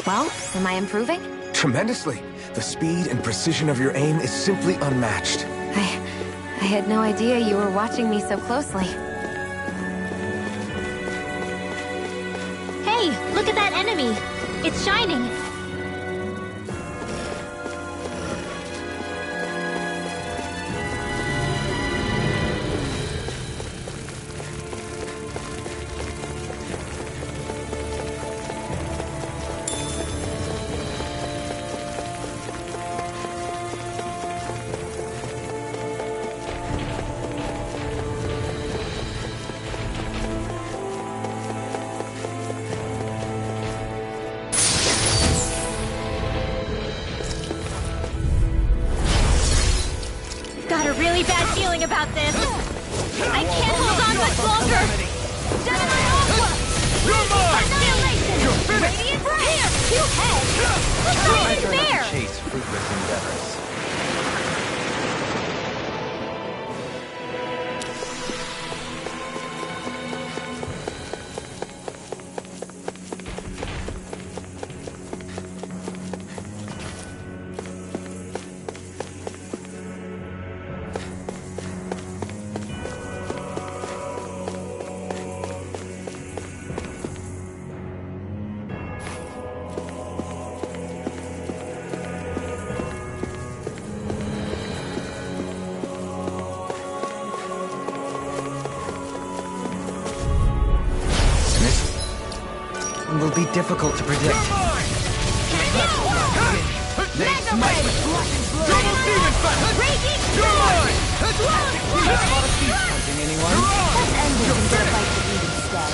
Well, am I improving? Tremendously. The speed and precision of your aim is simply unmatched. I had no idea you were watching me so closely. Hey, look at that enemy! It's shining! Got a really bad feeling about this. I can't hold on much longer. Dynamite Aqua! You're mine! Annihilation! You're finished! Radiant Here! You head! That's not I'd even rather fair! chase fruitless endeavors. Will be difficult to predict. They smite with Double Demon Fast! You're mine! Hunting anyone? Let's end this and go fight the Eve instead.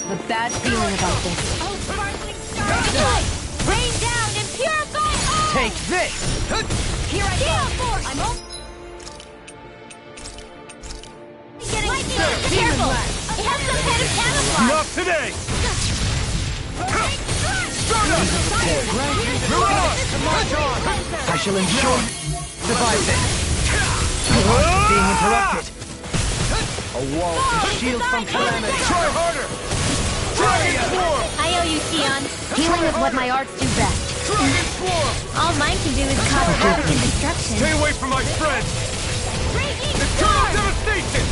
have a bad feeling about this. Oh, sparkling starlight! Rain down and purify all! Take this! Here I go! I'm all... Getting lightning! Careful! It has some kind of camouflage! Not today! Stardust! March on! I shall ensure Survive this! Being interrupted! A wall to shield from calamity! Try harder! Dragon Swarm! I owe you, Sion. Healing is what my arts do best. Dragon Swarm! All mine can do is cause havoc and destruction. Stay away from my friends! Raging Eternal devastation!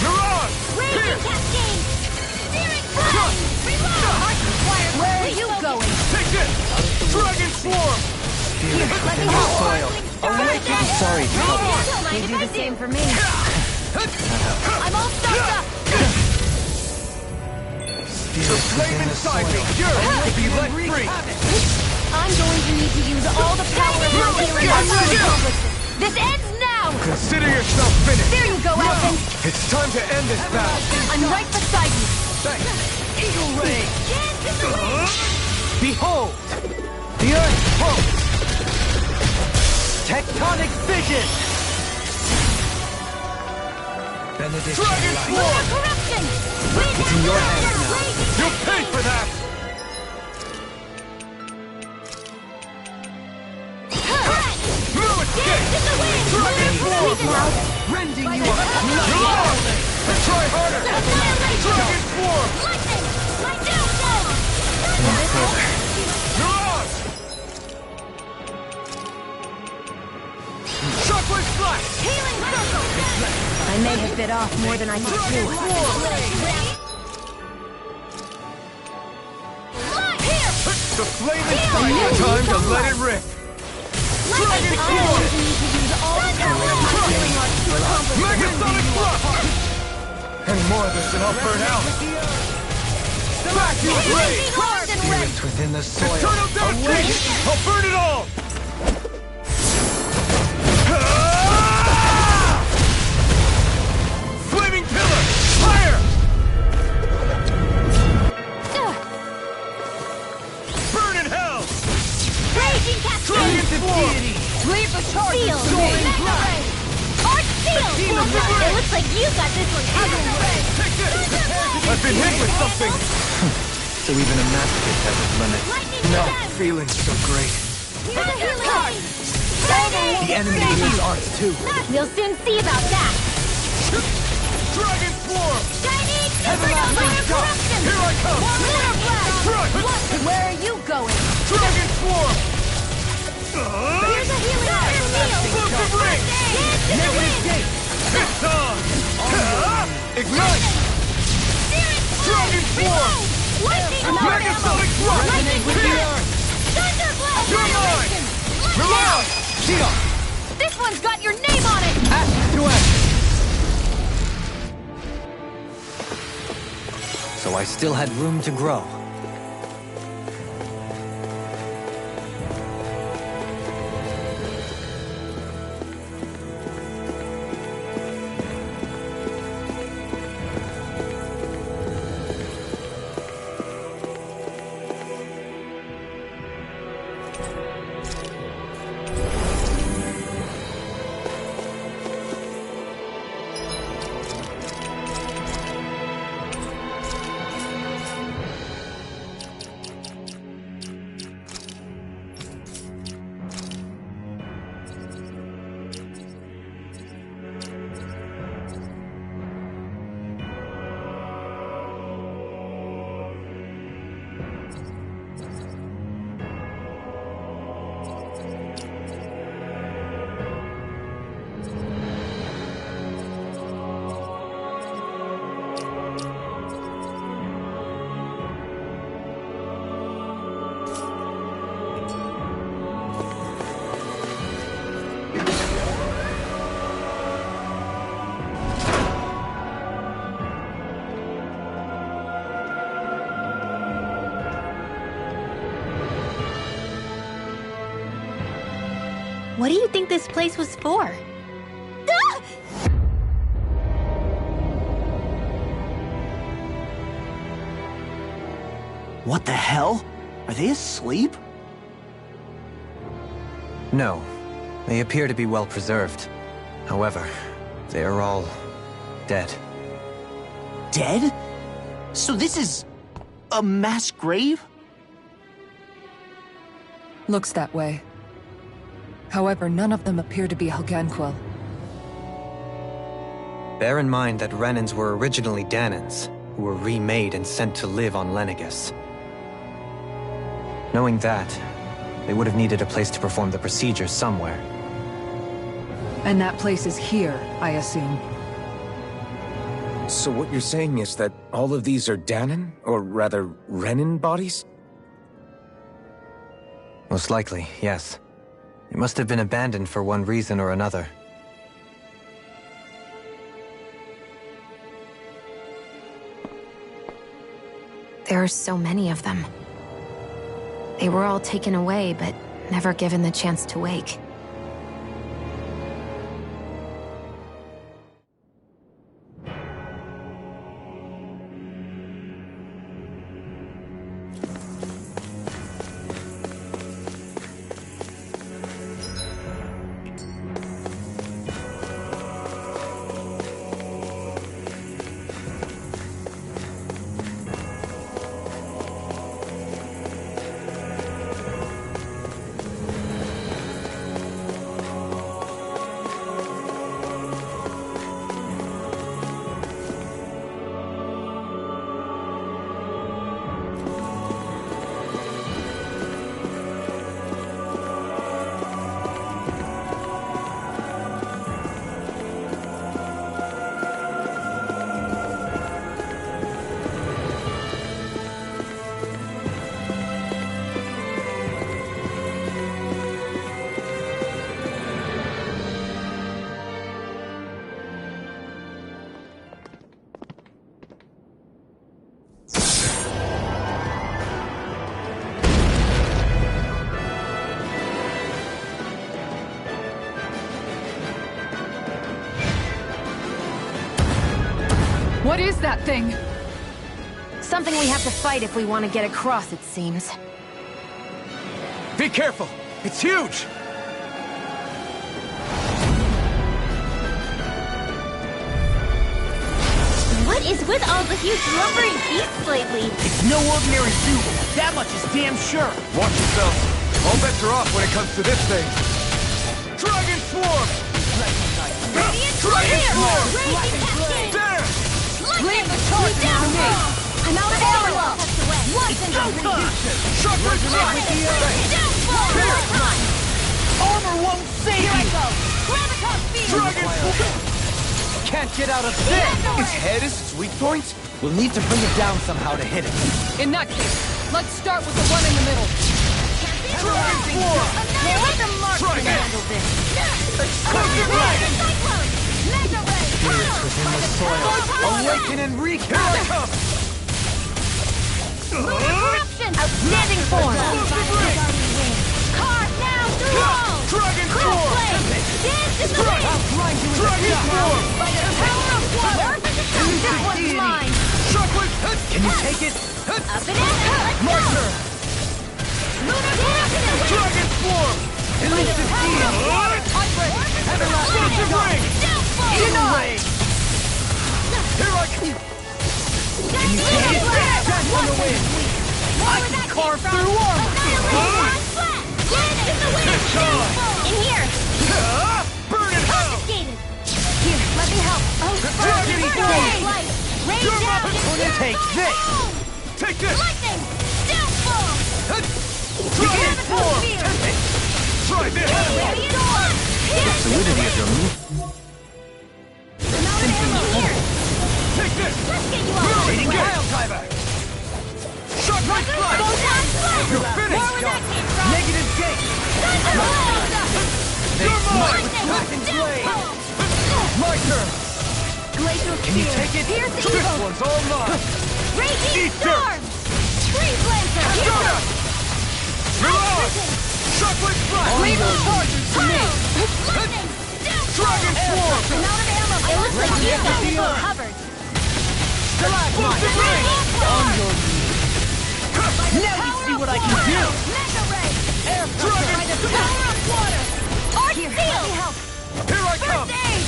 Mirage! Raging cascade! Spirit flame! Reload! Where are you going? Take this! Dragon Swarm! Let me help. Awaken! Sorry, They do the same for me. I'm all stocked up. The flame inside me yearns to be let free! I'm going to need to use all the power of my healing to accomplish this. This ends now! Consider yourself finished! There you go, Elfin! It's time to end this battle! I'm right beside you! Eagle Ray! Dance in the wind! Behold! The Earth pulse! Tectonic vision! Benediction Dragon Lunar corruption! It's in your hands now. You'll pay for that! No escape! Dance in the wind! Dragon Swarm! Rending you up! Try harder! Dragon Swarm! Lightning! Light down Mirage! Shockwave Slash! Healing circle! I may have bit off more than I could Dragon chew. Swarm! Here! The flame inside you! Time to let it rip! Dragon Swarm! Megasonic Thrust! Any more of this and I'll burn out! Vacuum Blade! Spirits within the soil. Eternal devastation! I'll burn it all! Flaming Pillar! Fire! Burn in hell! Raging Dragon cascade! Swarm! Leave the charge! Seal! Mega ray! Arch seal! Team of the It Ray! looks like you got this one covered! Take this! I've been hit with something! So even a masochist has its limits. Lightning No strike! feeling so great. Here's a healing! The enemy uses arts too. We'll soon see about that! Dragon Swarm! Chinese Heavenly supernova Stop! corruption! Here I come! Lunar blast! Run! Where are you going? Dragon Swarm! Here's a healing arc! Explosive ring! Dance in the wind! It's on! Ignite! Dragon Swarm! Lightning Megasonic Thrust! Lightning Here! blast! Thunderblast! You're mine! Mirage! Sion! This one's got your name on it! Ask to act! So I still had room to grow. What do you think this place was for? What the hell? Are they asleep? No. They appear to be well preserved. However, they are all dead. Dead? So this is a mass grave? Looks that way. However, none of them appear to be Helganquil. Bear in mind that Renans were originally Dahnans, who were remade and sent to live on Lenegis. Knowing that, they would have needed a place to perform the procedure somewhere. And that place is here, I assume. So what you're saying is that all of these are Dahnan, or rather, Renan bodies? Most likely, yes. It must have been abandoned for one reason or another. There are so many of them. They were all taken away, but never given the chance to wake. What is that thing? Something we have to fight if we want to get across, it seems. Be careful! It's huge! What is with all the huge lumbering beasts lately? It's no ordinary zoo. That much is damn sure. Watch yourself. All bets are off when it comes to this thing. Dragon Swarm! Radiant Dragon Swarm! Raging Cascade! There! Leave the charge to me! I'm out of arrow! What's in the Chakra Armor won't save Here I me. go! Gravitas Field! Dragon Swarm! Can't get out of this. Its head is its weak point? We'll need to bring it down somehow to hit it. In that case, let's start with the one in the middle. Dragon Swarm! Let the mark Try that. handle this! Explosive Ray! Cyclone! Mega Ray! Within the soil. Awaken and Here recap. I come! Lunar Corruption! Outstanding form! Explosive Ray! Carve now through walls! Dragon Cross Swarm! blade! Dance in the wind! I'll grind you into Dragon dust. Swarm! By the power of water! This one's mine! Chakra! Can you take it? Up and in! Let's go! Marker! Lunar Corruption! Dragon Swarm! Elusive Field. Explosive Ring! Denied. Here I come! Can you take it? Dance on the wind. I can carve through armor. In here! Burn it out! Confiscated! Here, let me help! Dragon Swarm! Rain You're down! my- Take this. Take this! Lightning! Downfall! Dragon Swarm! Try this! Radiant Orb! Here! Fluidity of your move. Another ammo here! Take this! Let's get you all Taking the way! Pile Driver! Chakra Strike! Photon Blast! You're More finished! where that came from! Negative gate. Thunder Blast! You're mine! Lightning! Downfall! My turn! Glacial Can you Spear! take it? Here's the This evil! one's all mine! Raging Eat dirt! Storm! Freeze Lancer! Here Go! goes! Reload! Chakra Strike! Leave the charges to me! Lightning! Dragon Swarm! I'm out of ammo! It looks like you got people covered! Explosive Ring! On your knees. I can do! Mega Ray! Air pressure! By the power of water! Arc Here, Field! let me help! Here I come! First aid!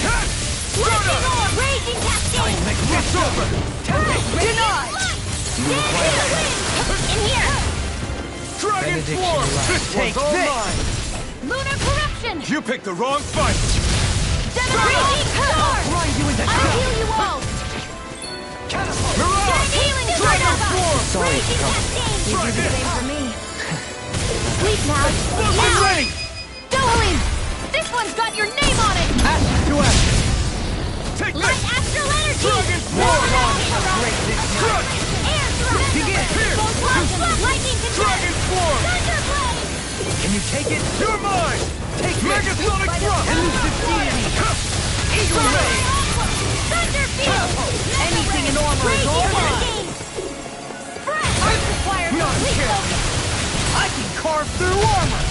Lightning Orb! Raging Cascade! It's over! Denied! In here! Dragon Benediction Swarm! alive. This Take one's all this. mine! Lunar Corruption! You picked the wrong fight! Raging Storm! Grind you into I'll dust! heal you all! Mirage! Healing Dragon Swarm! Sorry, Raging Captain. Cascade! Try this! for me. Sleep now! I'm Now! ready! Dohalim! This one's got your name on it! Ashes to ashes! Take Light this! Astral Energy! Dragon Swarm! Break this Crush! Air Thrust! Begin. Here! Lightning Control! Dragon Swarm! Thunderblade! Can you take it? You're mine! Take this! Megasonic Thrust! Elusive Deity! Eagle Ray! Thunder Field! Anything in armor is all mine! Fresh! Requires Not complete yet. focus! I can carve through armor!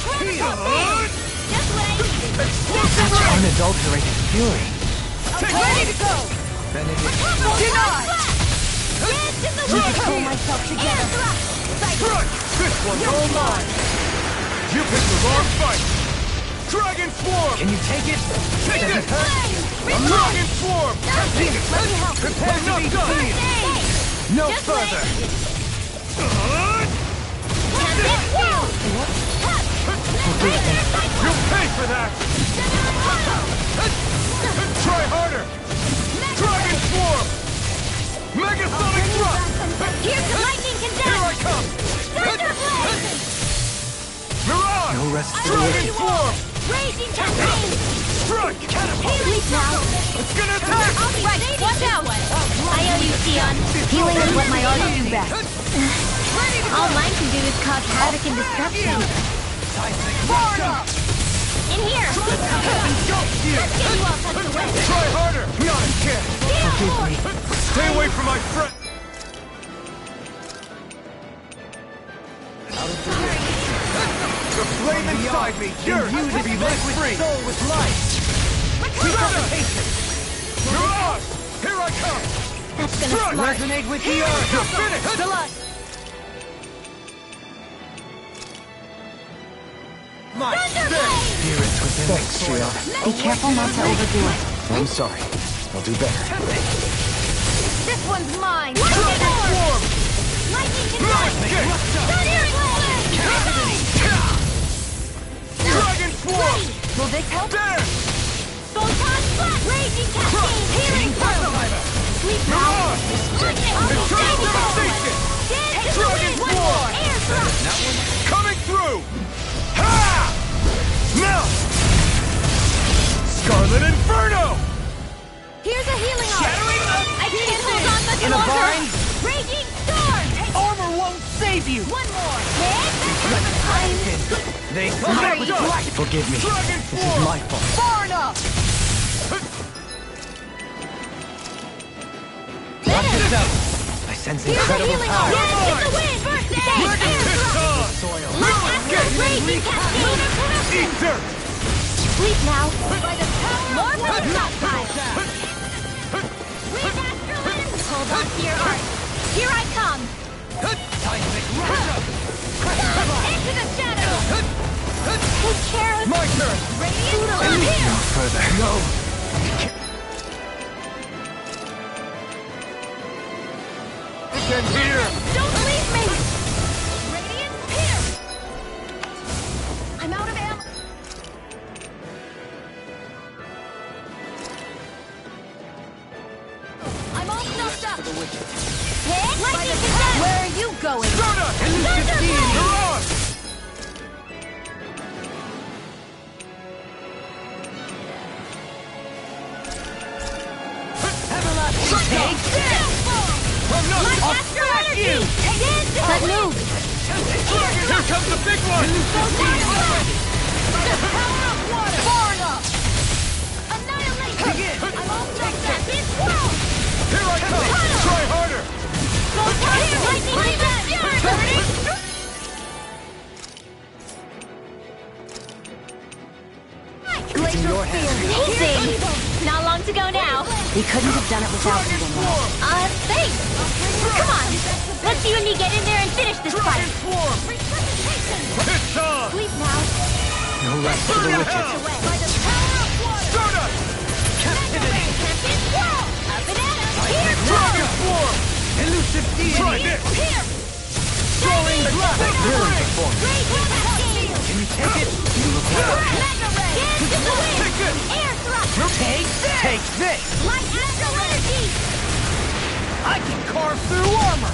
Critical phase! Just what I needed! Such unadulterated fury. Ready to go! Benediction. Denied! Dance in the wind! Pull myself together! Air Thrust! Crush! This one's all mine! You picked the wrong fight! Dragon Swarm! Can you take it? Take Does this! it hurt? Dragon Swarm! Here, let me help! Prepare to Enough be done. healed! No Just further! You'll pay for that! Try harder! Dragon Swarm! Megasonic Thrust! Here's the lightning Here I condemned! come! Thunderblade! Mirage! No rest for Dragon the Swarm! Raging Cascade! Strike! Healing now! It's gonna attack! Right, watch out! I owe you, Sion. Healing is what my arts do best. All mine can do is cause havoc and destruction. In here! Let's get you all tucked away! Try harder! Not again! Forgive me. Stay away from my friend! The flame inside me yearns to be let free! Soul with life! Resuscitation! Mirage! Here I come! That's gonna Strike! smart. Resonate with the earth! You're finished! Still us! My Thunderblade! spirits within Thanks, the soil. Shion. Be careful not to overdo it. I'm sorry. I'll do better. This one's mine! Dragon Swarm! Lightning Nice condemned! kick! Thunderblade! Dragon Swarm! Will this help? Dance! Photon Blast! Raging Cascade! Healing Pulse! Sleep now! Mirage! I'll be Eternal stable! devastation! Dance in the Dragon wind! One more! Swarm! Air Thrust! Coming through! Ha! Now! Scarlet Inferno! Here's a healing arc! Shattering of I can't hold on much In a longer! bind? Raging Storm! Armor won't save you! One more! They Come come back with up. black! Forgive me. Dragon This is Swarm! my fault. Far enough! Watch this out! I sense Here's a incredible healing power. arc! Dance in the wind! First aid! Dragon Air Pistol! Thrust! Soil. Raging Cascade! Eat dirt! Sleep now! By the power of water! Stockpile! Wind Astral Energy! Hold on to your art! Here I come! Into the shadow! Take care of... My turn! Radiant No here! further. No! It ends here! Don't leave me! Radiant here! I'm out of ammo! I'm all stuffed up! Hey, lightning condemned! Where are you going? Stardust! Elusive Deity! Mirage! Take this! I'm not... Light Astral Energy! But move! Here comes the big one! Far enough! Annihilate! I'm all stuffed up! It's world! Here I come! Try harder! Lightning defense! Glacial Field! Amazing! Not long to go now. We couldn't have done it without you, Danielle. Thanks! Come on! Let's you and me get in there and finish this fight! Dragon Swarm! charge! Sleep now. No rest for the wicked. By the power of water. Stardust! Captivity. Champion swirl. A banana. Here Dragon goes. Swarm! Elusive deity! Try this! Here. Soaring blast! Brilliant performance. Great cascade. Can you take it? You look Mega ray. Dance to the wind. Take it! Air thrust. Take this! Take this! Light astral energy. I can carve through armor!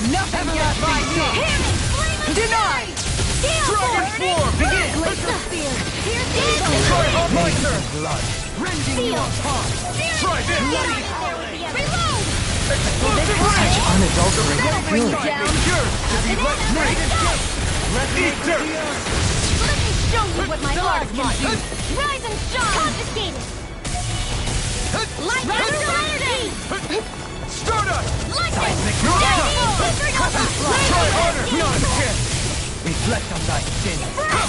Nothing gets by me! Hammond. Flame. Denied! Steel Dragon sword. Swarm! Begin! Glacial spear. Here's the Try eagle. on my turn! Blood! Rending you Seal. apart! Try this! Reload. Explosive Such ray! unadulterated Bring fury. it down. Yours to be let free! Let me dirt! Let me show you what my heart can do. Stalagmite. Rise and shine. Confiscated. Light astral energy. Stardust! Lightning. No! Try harder! Not a chance! Reflect on thy sin.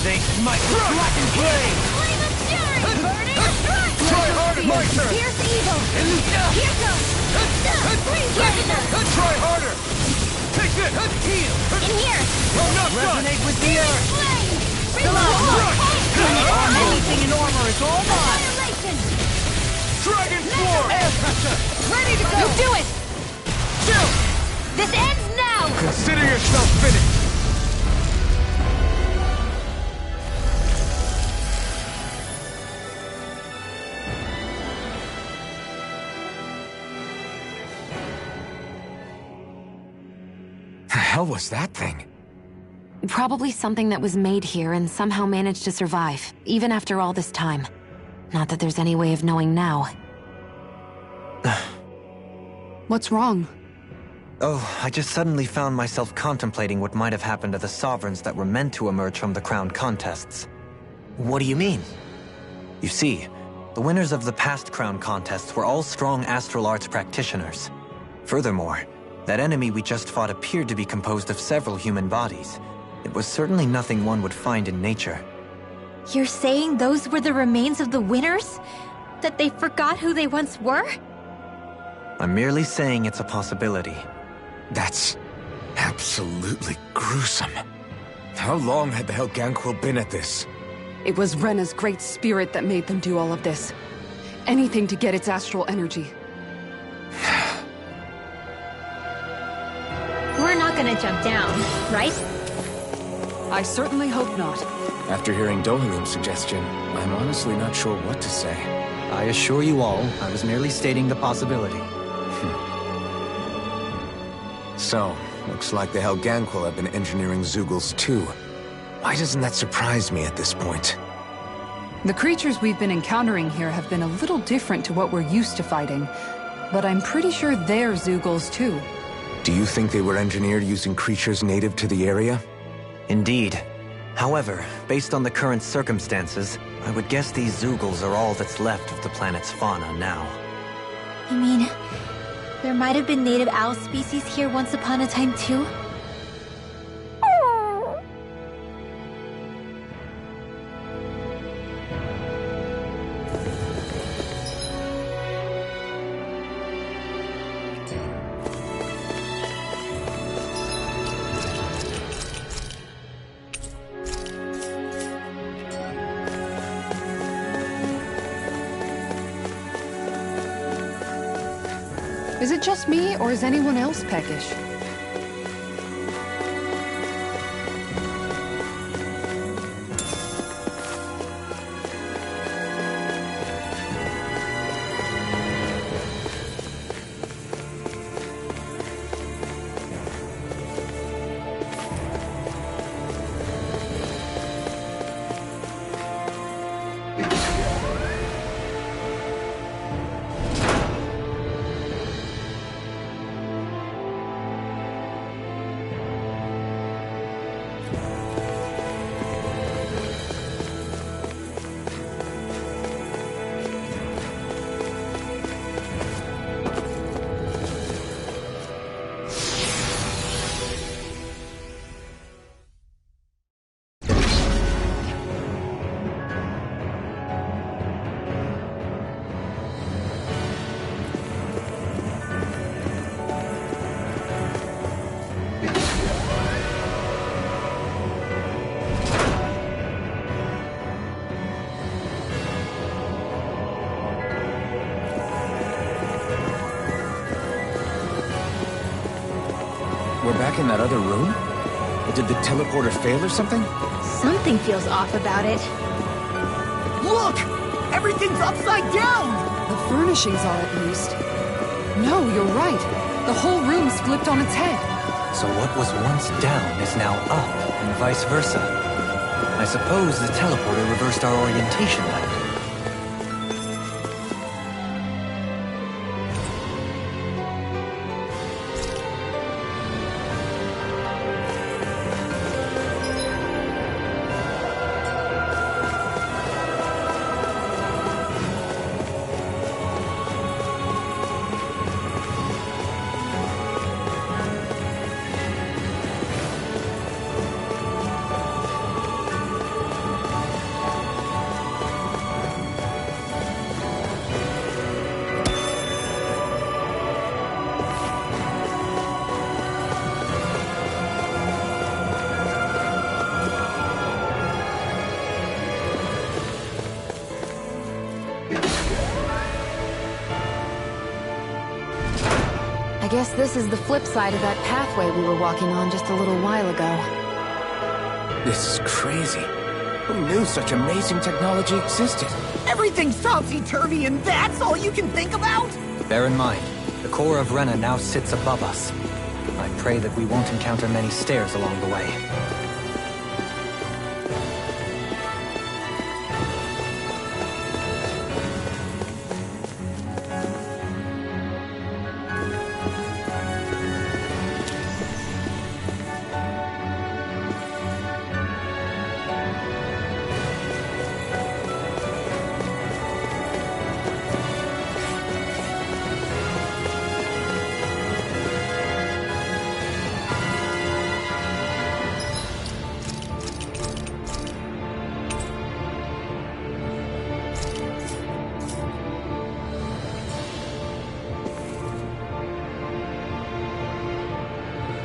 They smite with blackened blade! Flame of fury. Burning strike. Try harder! My turn! Here's the eagle. Here goes. Freeze Raptor. Try harder! Take this! Heal! In here. I'm not done! Resonate with the earth! Flame. Anything in armor is all mine! Annihilation. Dragon Swarm! Air pressure! Ready to go. You do it. Chill! This ends now. Consider yourself finished! The hell was that thing? Probably something that was made here and somehow managed to survive, even after all this time. Not that there's any way of knowing now. What's wrong? Oh, I just suddenly found myself contemplating what might have happened to the sovereigns that were meant to emerge from the crowned contests. What do you mean? You see, the winners of the past crown contests were all strong astral arts practitioners. Furthermore, that enemy we just fought appeared to be composed of several human bodies. It was certainly nothing one would find in nature. You're saying those were the remains of the winners? That they forgot who they once were? I'm merely saying it's a possibility. That's absolutely gruesome. How long had the Helganquil been at this? It was Rena's great spirit that made them do all of this. Anything to get its astral energy. We're not gonna jump down, right? I certainly hope not. After hearing Dohelium's suggestion, I'm honestly not sure what to say. I assure you all, I was merely stating the possibility. So, looks like the Helganquil have been engineering Zeugles too. Why doesn't that surprise me at this point? The creatures we've been encountering here have been a little different to what we're used to fighting, but I'm pretty sure they're Zeugles too. Do you think they were engineered using creatures native to the area? Indeed. However, based on the current circumstances, I would guess these Zeugles are all that's left of the planet's fauna now. You mean, there might have been native owl species here once upon a time too? Is it just me, or is anyone else peckish? We're back in that other room? Did the teleporter fail or something? Something feels off about it. Look! Everything's upside down! The furnishings are, at least. No, you're right. The whole room's flipped on its head. So what was once down is now up, and vice versa. I suppose the teleporter reversed our orientation then. I guess this is the flip side of that pathway we were walking on just a little while ago. This is crazy. Who knew such amazing technology existed? Everything's topsy-turvy and that's all you can think about? Bear in mind, the core of Rena now sits above us. I pray that we won't encounter many stairs along the way.